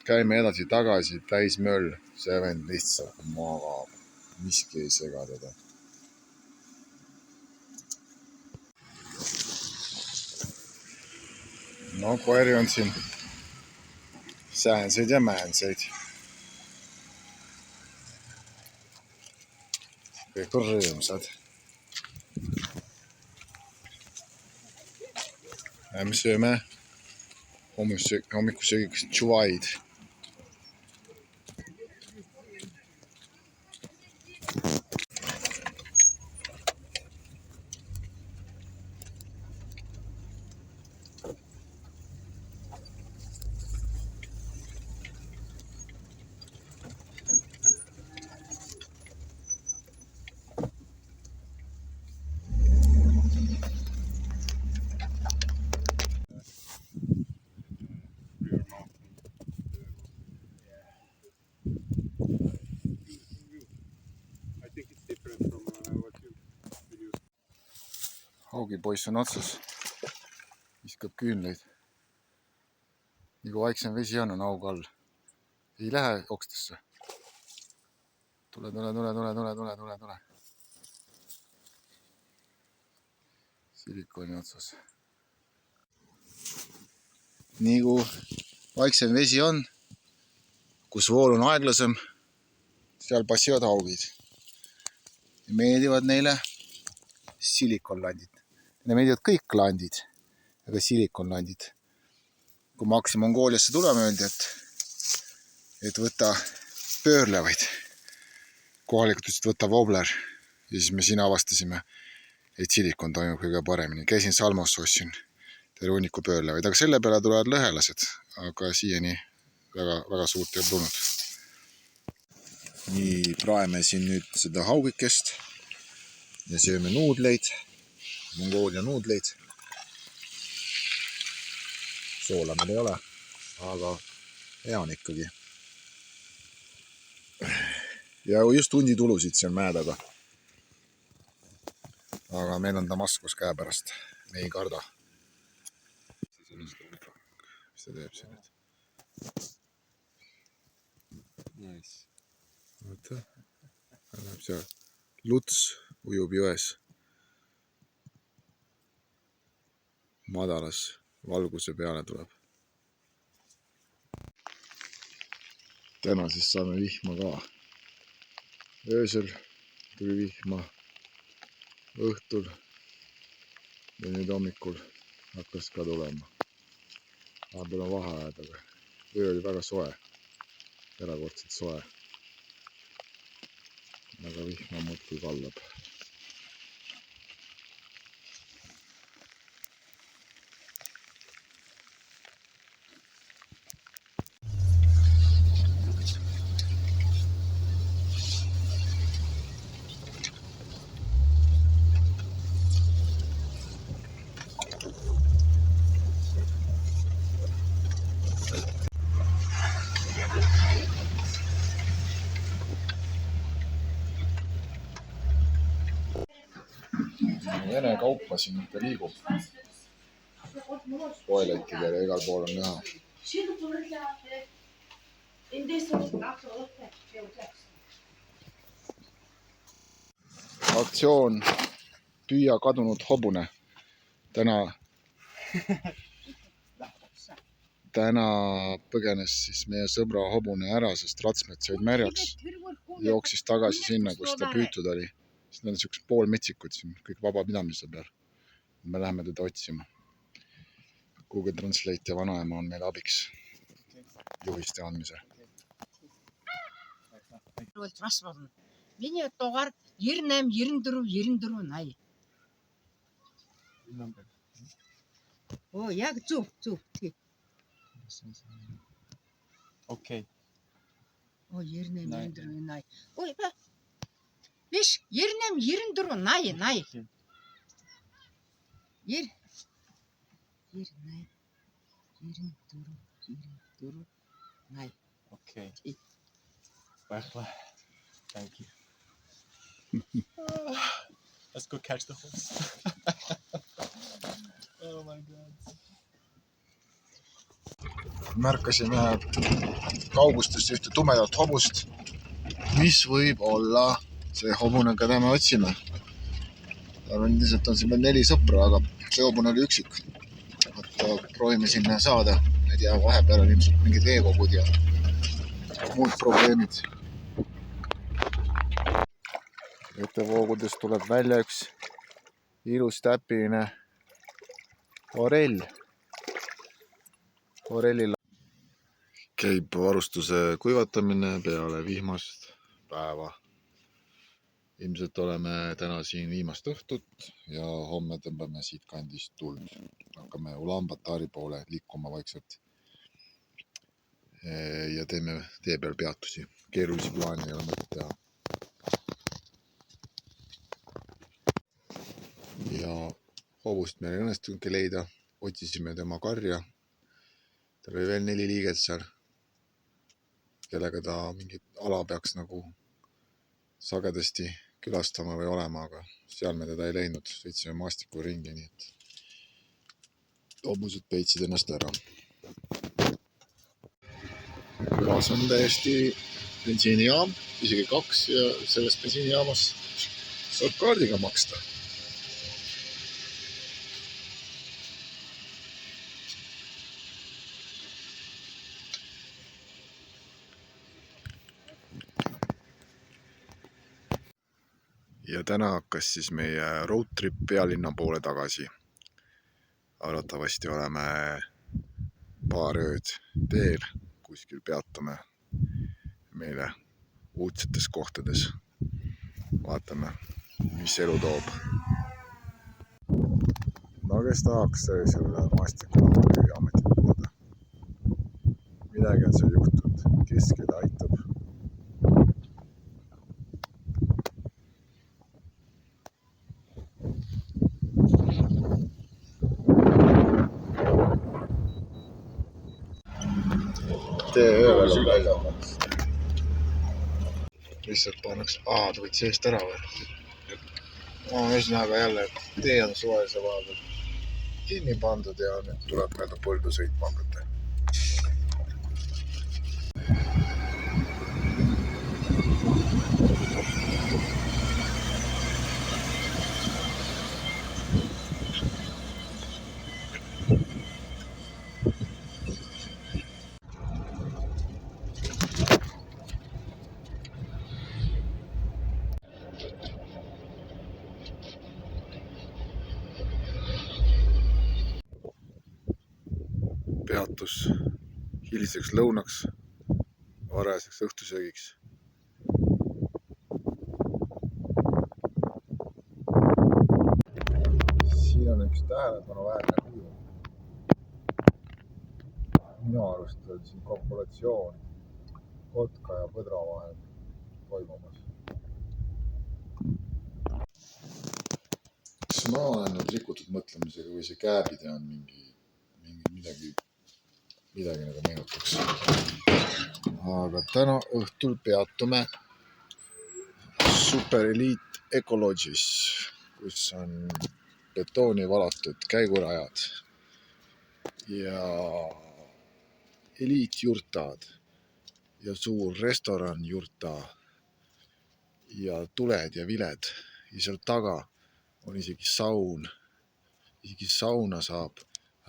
käime edasi-tagasi, täis möll. see vend lihtsalt magab. miski ei sega teda. no koeri on siin säänseid ja määnseid. kõik on rõõmsad. me sööme hommikusöögiks tšuvaid. haugipoiss on otsas, viskab küünleid. nii kui vaiksem vesi on haug all. ei lähe okstesse. tule. Silikoni otsas. nii kui vaiksem vesi on, kus vool on aeglasem, seal passivad haugid. Meeldivad neile silikonlandid. Neile meeldivad kõik landid, aga silikonlandid. Kui me hakkasime Mongooliasse tulema, öeldi, et võta pöörlevaid. Kohalikud ütlesid, võta wobbler. Ja siis me siin avastasime, et silikon toimub kõige paremini. Käisin Salmos, ostsin terve hunniku pöörlevaid, aga selle peale tulevad lõhelased, aga siiani väga suurt ei ole tulnud. Nii, praeme siin nüüd seda haugikest ja sööme nuudleid, Mongoolia nuudleid. Soola meil ei ole, aga hea on ikkagi. Ja just hundi tulusid siin mäe taga. Aga meil on Damaskus käe pärast, me ei karda. Mis ta teeb siin nüüd? Nice. Oota, läheb seal. Luts ujub jões. Madalas valguse peale tuleb. Täna siis saame vihma ka. Öösel tuli vihma, õhtul ja nüüd hommikul hakkas ka tulema. Vahepeal on vaheajad, aga öö oli väga soe, erakordselt soe. Aga vihma muudkui kallab. Vene kaupa siin ikka liigub. Toiletidele igal pool on näha. Aktsioon Püüa kadunud hobune. Täna põgenes siis meie sõbra hobune ära, sest ratsmed said märjaks. Jooksis tagasi sinna, kus ta püütud oli. Siis need on siuksed poolmetsikud siin, kõik vabapidamise peal. Me läheme teda otsima. Google Translate ja vanaema on meil abiks juhiste andmisel. Mine togar, jirnem, jirnduru, nai. Oh, яг зүг. Okei. Oh, jirnem, jirnduru, nai. Ой, ба. Виж, jirnem, jirnduru, nai. Jirnduru, nai. Okei. Байхлаа. Thank you. Let's go catch the horse. Oh my god. Märkasime kaugustest ühte tumedat hobust, mis võib olla see hobune, keda me otsime. Lihtsalt on siin meil 4 sõpra, aga see hobune oli üksik. Proovime sinna saada. Ei tea, vahepeal on ilmselt mingid veekogud ja muud probleemid. Vetevoogudest tuleb välja üks ilus täpiline orell. Orellil käib varustuse kuivatamine peale vihmast päeva. Ilmselt oleme täna siin viimast õhtut ja homme tõmbame siit kandist tuld. Hakkame Ulaanbaatari poole liikuma vaikselt ja teeme tee peal peatusi. Keerulisi plaane ei ole mõtet teha. Ja hobust meil ei õnnestunudki leida. Otsisime tema karja. Tal oli veel 4 liiget seal, kellega ta mingit ala peaks nagu sagedasti külastama või olema, aga seal me teda ei leidnud. Sõitsime maastiku ringi, nii et hobused peitsid ennast ära. Külas on täiesti bensiinijaam, isegi 2 ja selles bensiinijaamas saab kaardiga maksta. Ja täna hakkas siis meie road trip pealinna poole tagasi. Arvatavasti oleme paar ööd teel, kuskil peatume meile uudsetes kohtades. Vaatame, mis elu toob. No kes tahaks selle maastikul ametit pidada? Midagi on seal juhtunud, kes keda aitab. Tee öövel on välja. Lihtsalt pannakse, ta võid seest ära või? Ühesõnaga jälle, tee on suvalise vahepeal kinni pandud ja nüüd tuleb mööda põldu sõitma hakata. Peatus hiliseks lõunaks, varajaseks õhtusöögiks. Siin on üks tähelepanuväärne kuju. Minu arust on siin kopulatsioon kotka ja põdra vahel toimumas. Kas ma olen nüüd rikutud mõtlemisega või see kääbide on midagi nagu meenutaks. Aga täna õhtul peatume Super Elite Ecologis, kus on betooni valatud käigurajad ja eliitjurtad ja suur restoran jurta ja tuled ja viled ja seal taga on isegi saun. Isegi sauna saab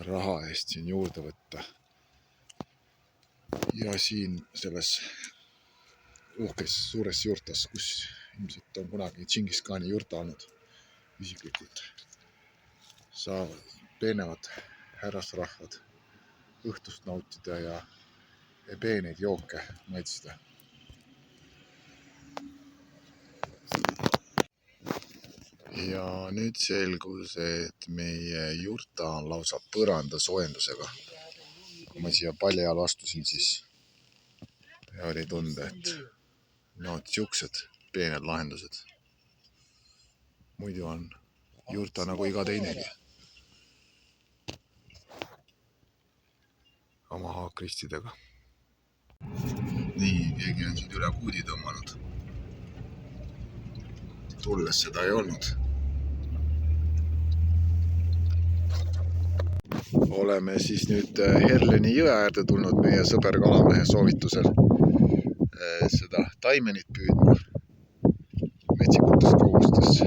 raha eest siin juurde võtta. Ja siin selles uhkes suures jurtas, kus ilmselt on kunagi Džingis Khani jurta olnud isiklikult, saavad peenevad härrasrahvad õhtust nautida ja peeneid jooke maitsida. Ja nüüd selgus, et meie jurta on lausa põranda soojendusega. Kui ma siia palja all astusin, siis oli tunda, et siuksed peened lahendused. Muidu on jurta nagu iga teinegi. Oma haakristidega. Nii, keegi on siin üle puudi tõmmanud. Tulles seda ei olnud. Oleme siis nüüd Herleni jõe äärde tulnud meie sõber kalamehe soovitusel seda taimenit püüdma metsikutes kogustes.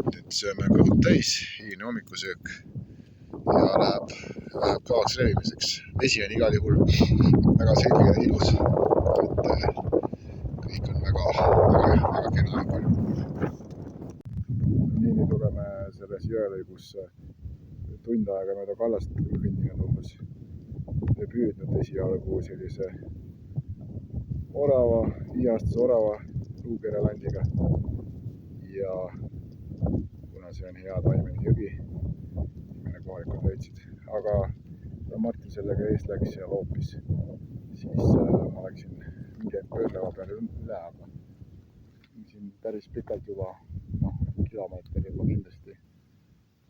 Nüüd sööme kõhud täis, hiline hommikusöök ja läheb kõvaks revimiseks. Vesi on igal juhul väga selge ja ilus, et kõik on väga kena ja palju. Nii nüüd oleme selles jõelõigus tund aega mööda kallast kõndinud umbes ja püüdnud esialgu sellise orava, 5-aastase orava luukerelandiga ja kuna see on hea taimeni jõgi, mille kohalikud leidsid, aga Martin sellega ees läks ja loopis, siis ma läksin mingi pöörleva peale üle, aga siin päris pikalt juba, kilomeeter juba kindlasti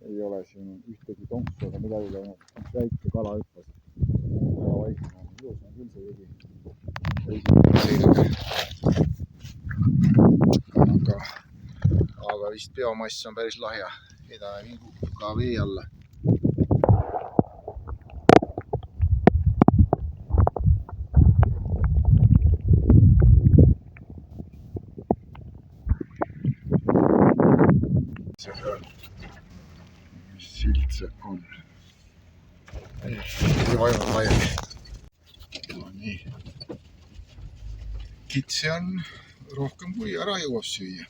ei ole siin ühtegi tonksu ega midagi läinud, väike kala hüppas. Väga vaikne on, ilus on küll see jõgi. Aga vist biomass on päris lahja. Edane vingub ka vee alla. see peal. Mis sild see on? Ei vajunud laiali. No nii. Kitsi on rohkem kui ära jõuab süüa.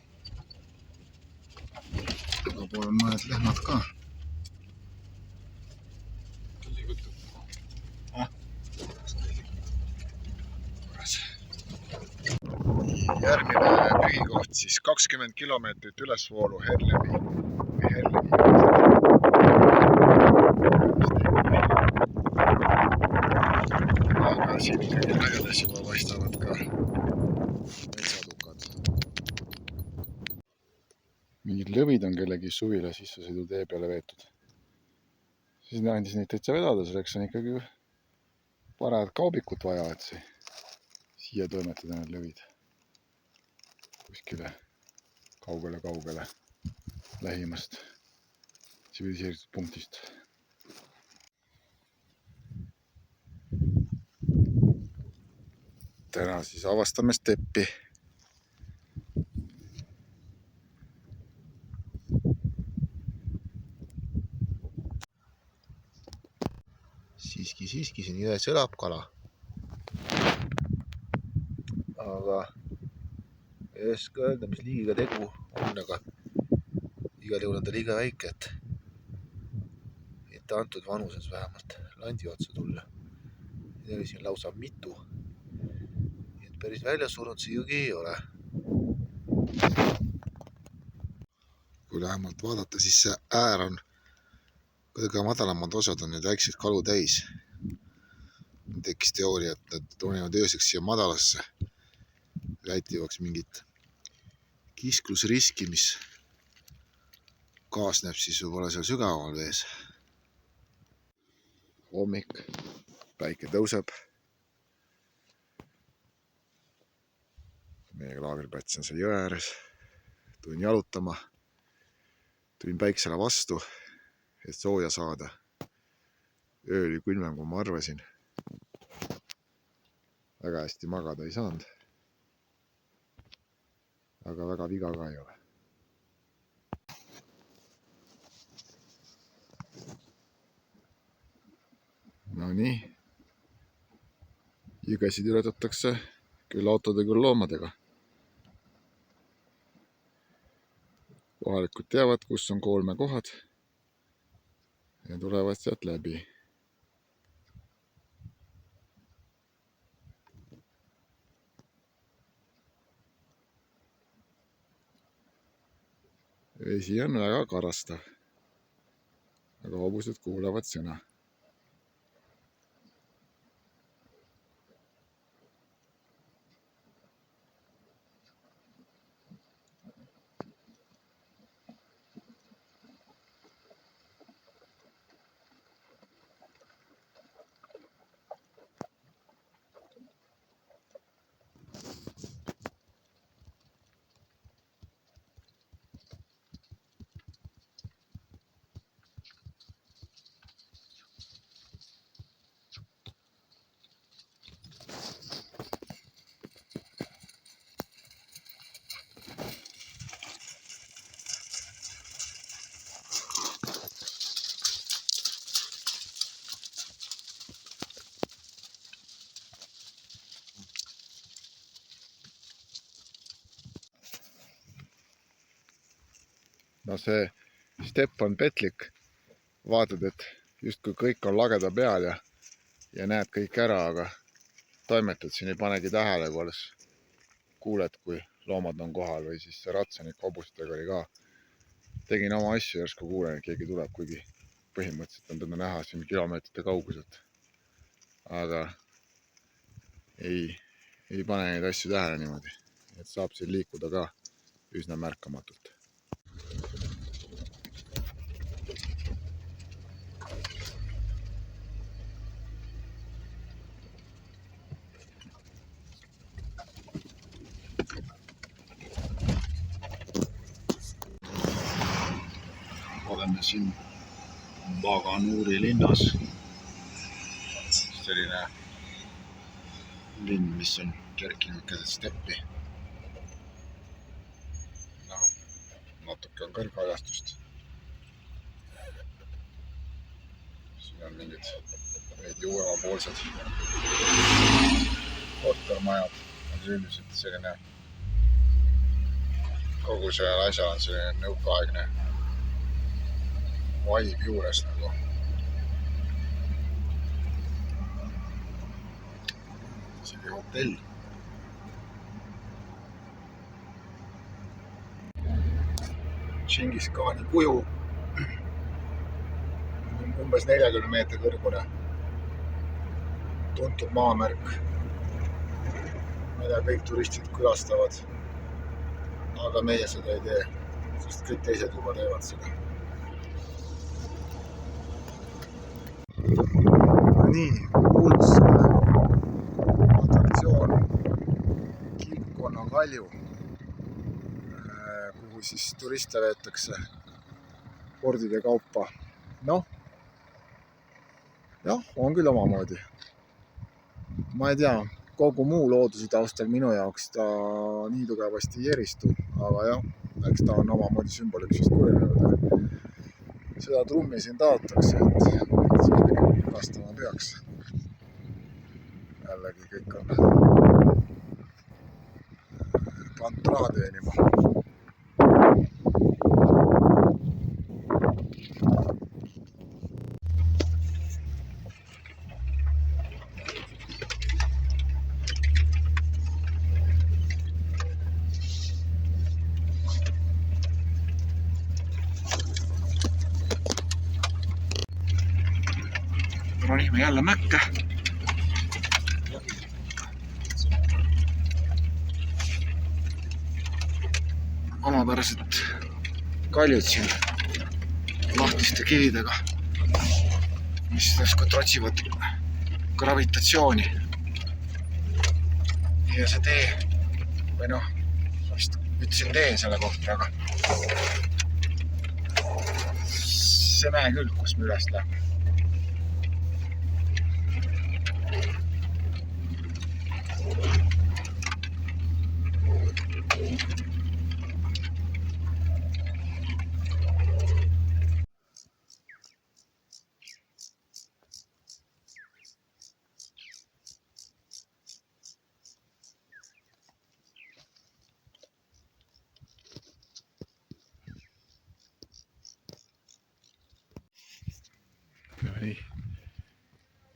Aga pool on mõned lehmad ka. Järgmine pühikoht siis 20 kilomeetrit ülesvoolu Herlevi. Aga siin ikkagi lähedasi juba paistavad ka metsatukad. Mingid lõvid on kellegi suvila sissesõidutee peale veetud. Siis andis neid täitsa vedada, selleks on ikkagi parajad kaubikut vaja, et siia toimetada need lõvid. Kuskile kaugele lähimast tsiviliseeritud punktist. Täna siis avastame steppi. Siiski, siin jões elab kala. Aga ei oska öelda, mis liigiga tegu on, aga igal juhul on ta liiga väike, et antud vanuses vähemalt landi otsa tulla. Neid oli siin lausa mitu. Nii et päris välja surunud see jõgi ei ole. Kui lähemalt vaadata, siis see äär on kõige madalamad osad on need väikseid kalu täis. Tekkis teooria, et nad toonivad ööseks siia madalasse vältivaks mingit kisklusriski, mis kaasneb siis võib-olla seal sügaval vees. Hommik, päike tõuseb. Meie laagripläts on seal jõe ääres. Tulin jalutama, tulin päiksele vastu, et sooja saada. Öö oli külmem, kui ma arvasin. Väga hästi magada ei saanud. Aga väga viga ka ei ole. No nii. Jõgesid ületatakse küll autode, küll loomadega. Kohalikud teavad, kus on koolmekohad ja tulevad sealt läbi. Vesi on väga karastav, aga hobused kuulavad sõna. No see stepp on petlik. Vaatad, et justkui kõik on lageda peal ja näed kõik ära, aga toimetad siin ei panegi tähele, kui alles kuuled, kui loomad on kohal või siis see ratsanik hobustega oli ka. Tegin oma asju, järsku kuulen, et keegi tuleb, kuigi põhimõtteliselt on teda näha siin kilomeetrite kauguselt. Aga ei pane neid asju tähele niimoodi, et saab siin liikuda ka üsna märkamatult. Oleme siin Baganuuri linnas. Selline linn, mis on kerkinud keset steppi. No, natuke on kõrgajastust. Siin on mingid veidi uuemapoolsed kortermajad, aga üldiselt selline kogu see asja on selline nõukaaegne vibe juures nagu. Isegi hotell. Džingis Khani kuju. Umbes 40 meetri kõrgune. Tuntud maamärk, mida kõik turistid külastavad. Aga meie seda ei tee, sest kõik teised juba teevad seda. Nii, kuulus atraktsioon Kilpkonna kalju, kuhu siis turiste veetakse pordide kaupa. Noh, jah, on küll omamoodi. Ma ei tea, kogu muu looduse taustal minu jaoks ta nii tugevasti ei eristu, aga jah, eks ta on omamoodi sümboliks vist kujunenud. Seda trummi siin taotakse, et siis midagi külastama peaks. Jällegi kõik on pant raha teenima. Ronime jälle mäkke. Omapärased kaljud siin lahtiste kividega, mis täiskut trotsivad gravitatsiooni. Ja see tee, või noh, vist ütlesin tee selle kohta, aga see mäe küll, kus me üles läheme.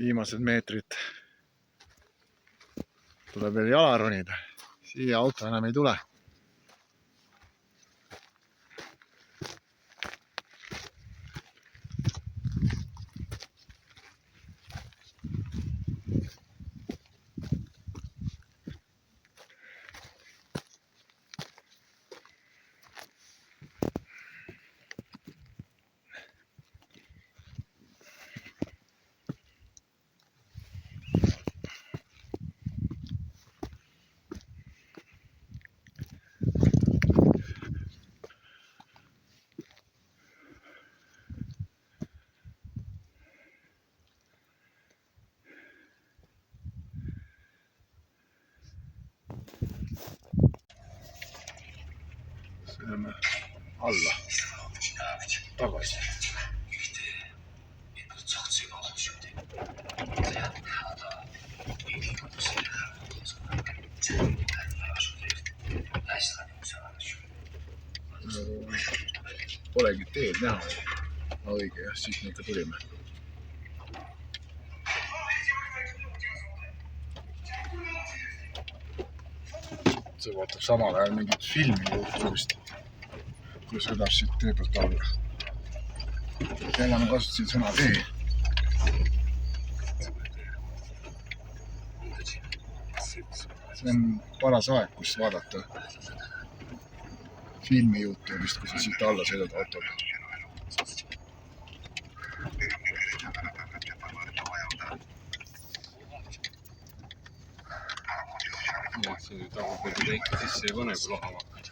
Viimased meetrid tuleb veel jala ronida. Siia auto enam ei tule. Sõidame alla, tagasi. Polegi teed näha. Õige, jah, siit me ikka tulime. See vaatab samal ajal mingit filmi juhtumist, kui sõidab siit tee pealt alla. Jälle ma kasutasin sõna tee. See on paras aeg, kus vaadata filmi juhtumist, kui sa siit alla sõidad autoga. See tagurpidi teiki sisse ei pane, kui lahama hakkad.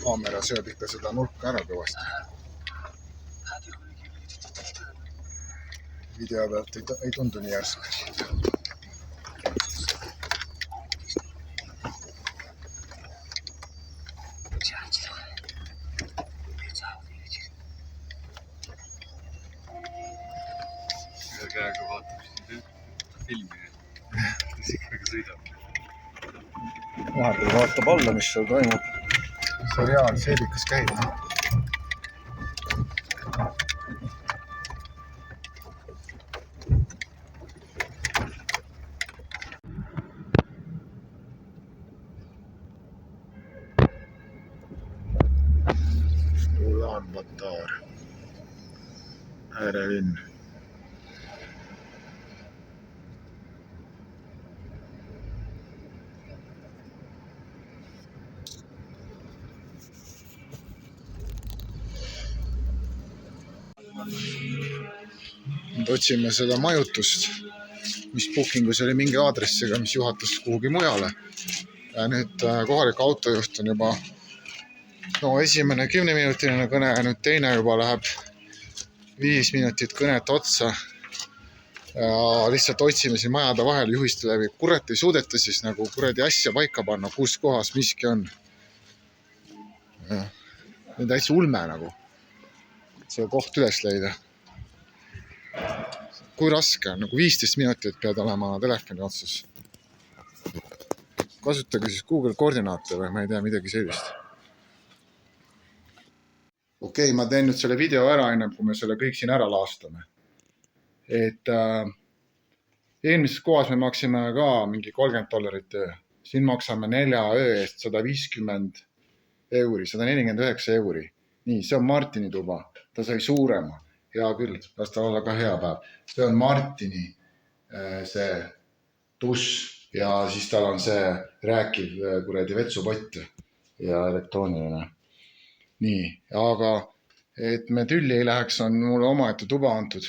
kaamera sööb ikka seda nurka ära kõvasti. Video pealt ei tundu nii järsku. Käega vaatab filmi, ikka sõidab. Vahepeal vaatab alla, mis seal toimub. Seriaal seedikas käib. Ulaanbaatar, äärelinn. Nüüd otsime seda majutust, mis bookingus oli mingi aadressiga, mis juhatas kuhugi mujale. Ja nüüd kohalik autojuht on juba esimene 10-minutiline kõne ja nüüd teine juba läheb 5 minutit kõnet otsa. Ja lihtsalt otsime siin majade vahel juhiste läbi. Kurat ei suudeta siis nagu kuradi asja paika panna, kus kohas miski on. Nüüd hästi ulme nagu. See koht üles leida. Kui raske on, nagu 15 minutit pead olema telefoni otsas. Kasutage siis Google koordinaate või ma ei tea midagi sellist. Okei, ma teen nüüd selle video ära enne, kui me selle kõik siin ära laastame. Et eelmises kohas me maksime ka mingi $30 öö. Siin maksame 4 öö eest 150 euri, 149 euri. Nii, see on Martini tuba. Ta sai suurema. Hea küll, las ta olla ka hea päev. See on Martini see duš ja siis tal on see rääkiv kuradi vetsupott ja elektrooniline. Nii, aga et me tülli ei läheks, on mulle omaette tuba antud.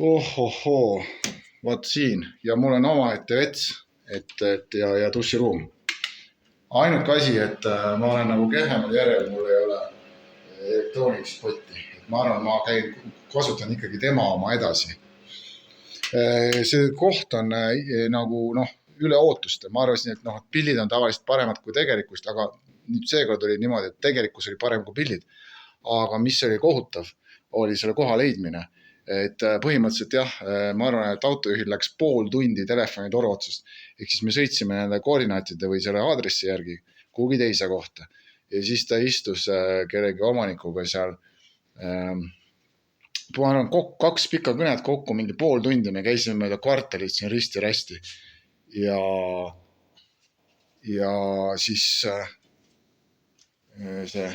Ohohoo, vaat siin. Ja mul on omaette vets ja duširuum. Ainuke asi, et ma olen nagu kehvemal järel, mul ei ole elektroonilist potti. Ma arvan, ma kasutan ikkagi tema oma edasi. See koht on nagu üle ootuste. Ma arvasin, et pildid on tavaliselt paremad kui tegelikkust, aga nüüd seekord oli niimoodi, et tegelikkus oli parem kui pildid. Aga mis oli kohutav, oli selle koha leidmine. Et põhimõtteliselt jah, ma arvan, et autojuhil läks pool tundi telefoni toru otsast. Ehk siis me sõitsime nende koordinaatide või selle aadressi järgi kuhugi teise kohta. Ja siis ta istus kellegi omanikuga seal. Ma arvan, 2 pikka kõnet kokku, mingi pool tundi. Me käisime mööda kvartalit siin risti-rästi. Ja siis see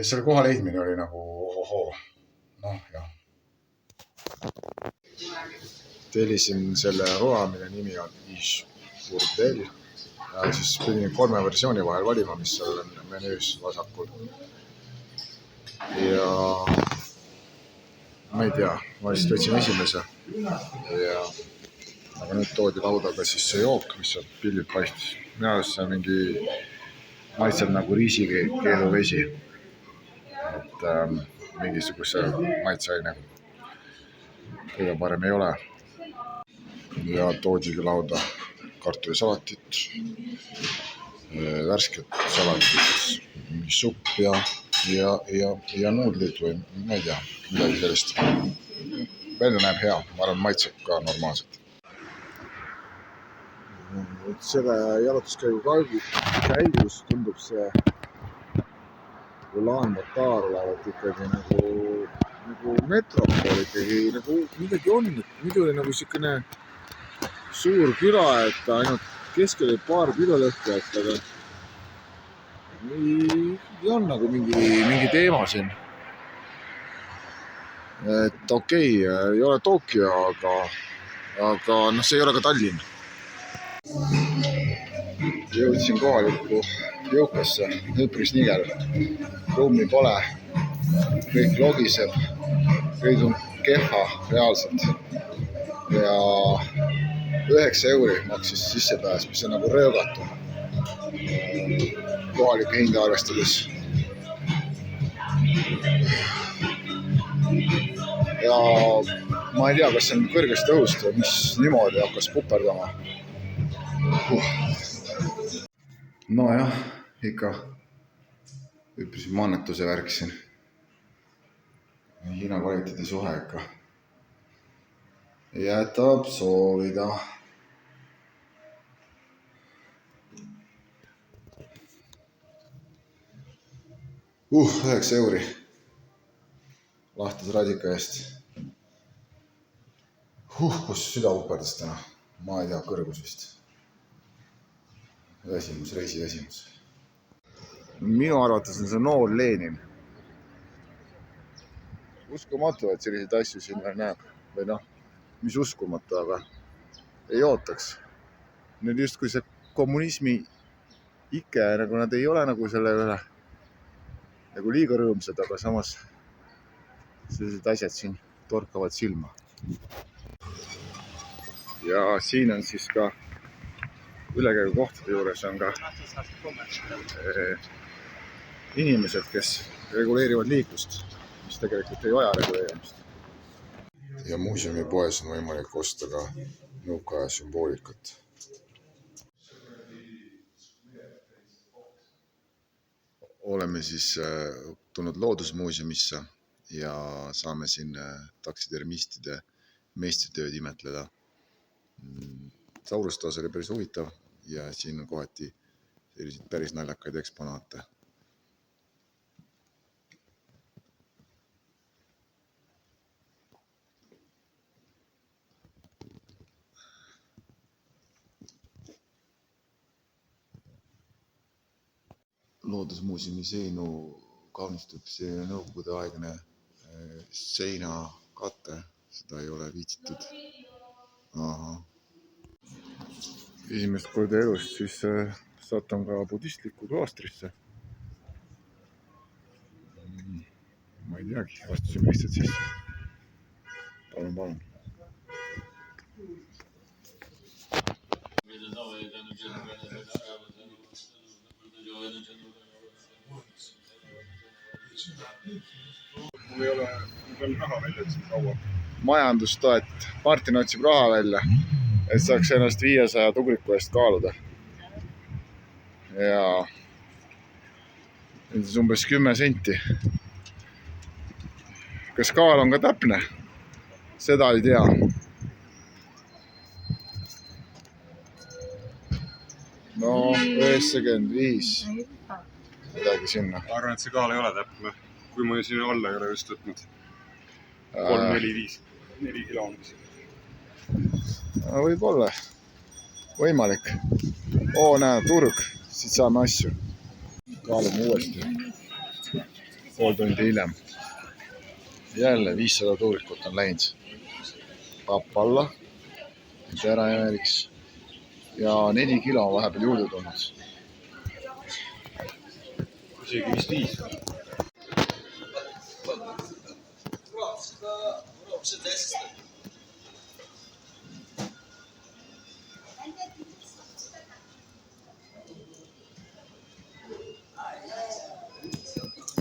selle koha leidmine oli nagu ohohoo. Jah. Tellisin selle roa, mille nimi on Burdel. Ja siis pidin 3 versiooni vahel valima, mis seal on menüüs vasakul. Ja ma ei tea, ma vist võtsin esimese. Aga nüüd toodi laudaga siis see jook, mis seal pildid paistis. Minu arust see on mingi maitseb nagu riisikeeluvesi. Et mingisuguse maitseaine kõige parem ei ole. Ja toodigi lauda kartulisalatit, värsket salatit, supp ja nuudlid või ma ei tea, midagi sellist. Välja näeb hea, ma arvan, maitseb ka normaalselt. Selle jalutuskäigu käigus tundub see Ulaanbaatar olevat ikkagi nagu metropol ikkagi nagu midagi on. Muidu oli nagu siukene suur küla, et ainult keskel oli paar külolõhkajat, aga ei on nagu mingi teema siin. Et okei, ei ole Tokyo, aga see ei ole ka Tallinn. Jõudsin kohalikku jõukasse, üpris nigel. Ruumi pole, kõik logiseb, kõik on kehva reaalselt. ja 9 euri maksis sissepääs, mis on nagu röögatu kohalike hinda arvestades. Ja ma ei tea, kas see on kõrgest õhust või mis niimoodi hakkas puperdama. Nojah, ikka üpris mannetuse värk siin. Hiina kvaliteedi suhe ikka jätab soovida. , 9 euri lahtise radika eest. Kus süda uperdas täna? Ma ei tea, kõrgus vist. Väsimus, reisiväsimus. Minu arvates on see noor Lenin. Uskumatu, et selliseid asju siin veel näeb. Või noh, mis uskumatu, aga ei ootaks. Nüüd justkui see kommunismi ike, nagu nad ei ole nagu selle üle nagu liiga rõõmsad, aga samas sellised asjad siin torkavad silma. Ja siin on siis ka ülekäigu kohtade juures on ka inimesed, kes reguleerivad liiklust, mis tegelikult ei vaja reguleerimist. Ja muuseumipoes on võimalik osta ka nõukaaja sümboolikat. Oleme siis tulnud Loodusmuuseumisse ja saame siin taksidermistide meistritööd imetleda. Saurustas oli päris huvitav ja siin on kohati selliseid päris naljakaid eksponaate. Loodusmuuseumi seinu kaunistub see nõukogudeaegne seinakate, seda ei ole viitsitud. Aha. Esimest korda elust siis satun ka budistlikku kloostrisse. Ma ei teagi, astusin lihtsalt sisse. Palun. Mul ei ole raha välja otsima kaua. Majandustoet. Martin otsib raha välja, et saaks ennast 500 tugriku eest kaaluda. Ja nüüd on umbes 10 senti. Kas kaal on ka täpne? Seda ei tea. No 95. Midagi sinna. Ma arvan, et see kaal ei ole täpne. Kui ma siin alla ei ole just võtnud. 3, 4, 5. 4 kilo on. Võib olla. Võimalik. Näe, turg. Siit saame asju. Kaalume uuesti. Pool tundi hiljem. Jälle 500 tuurikut on läinud. Papp alla. Nüüd ära jääriks. Ja 4 kilo on vahepeal juurde tulnud. Isegi vist 5. Você desce.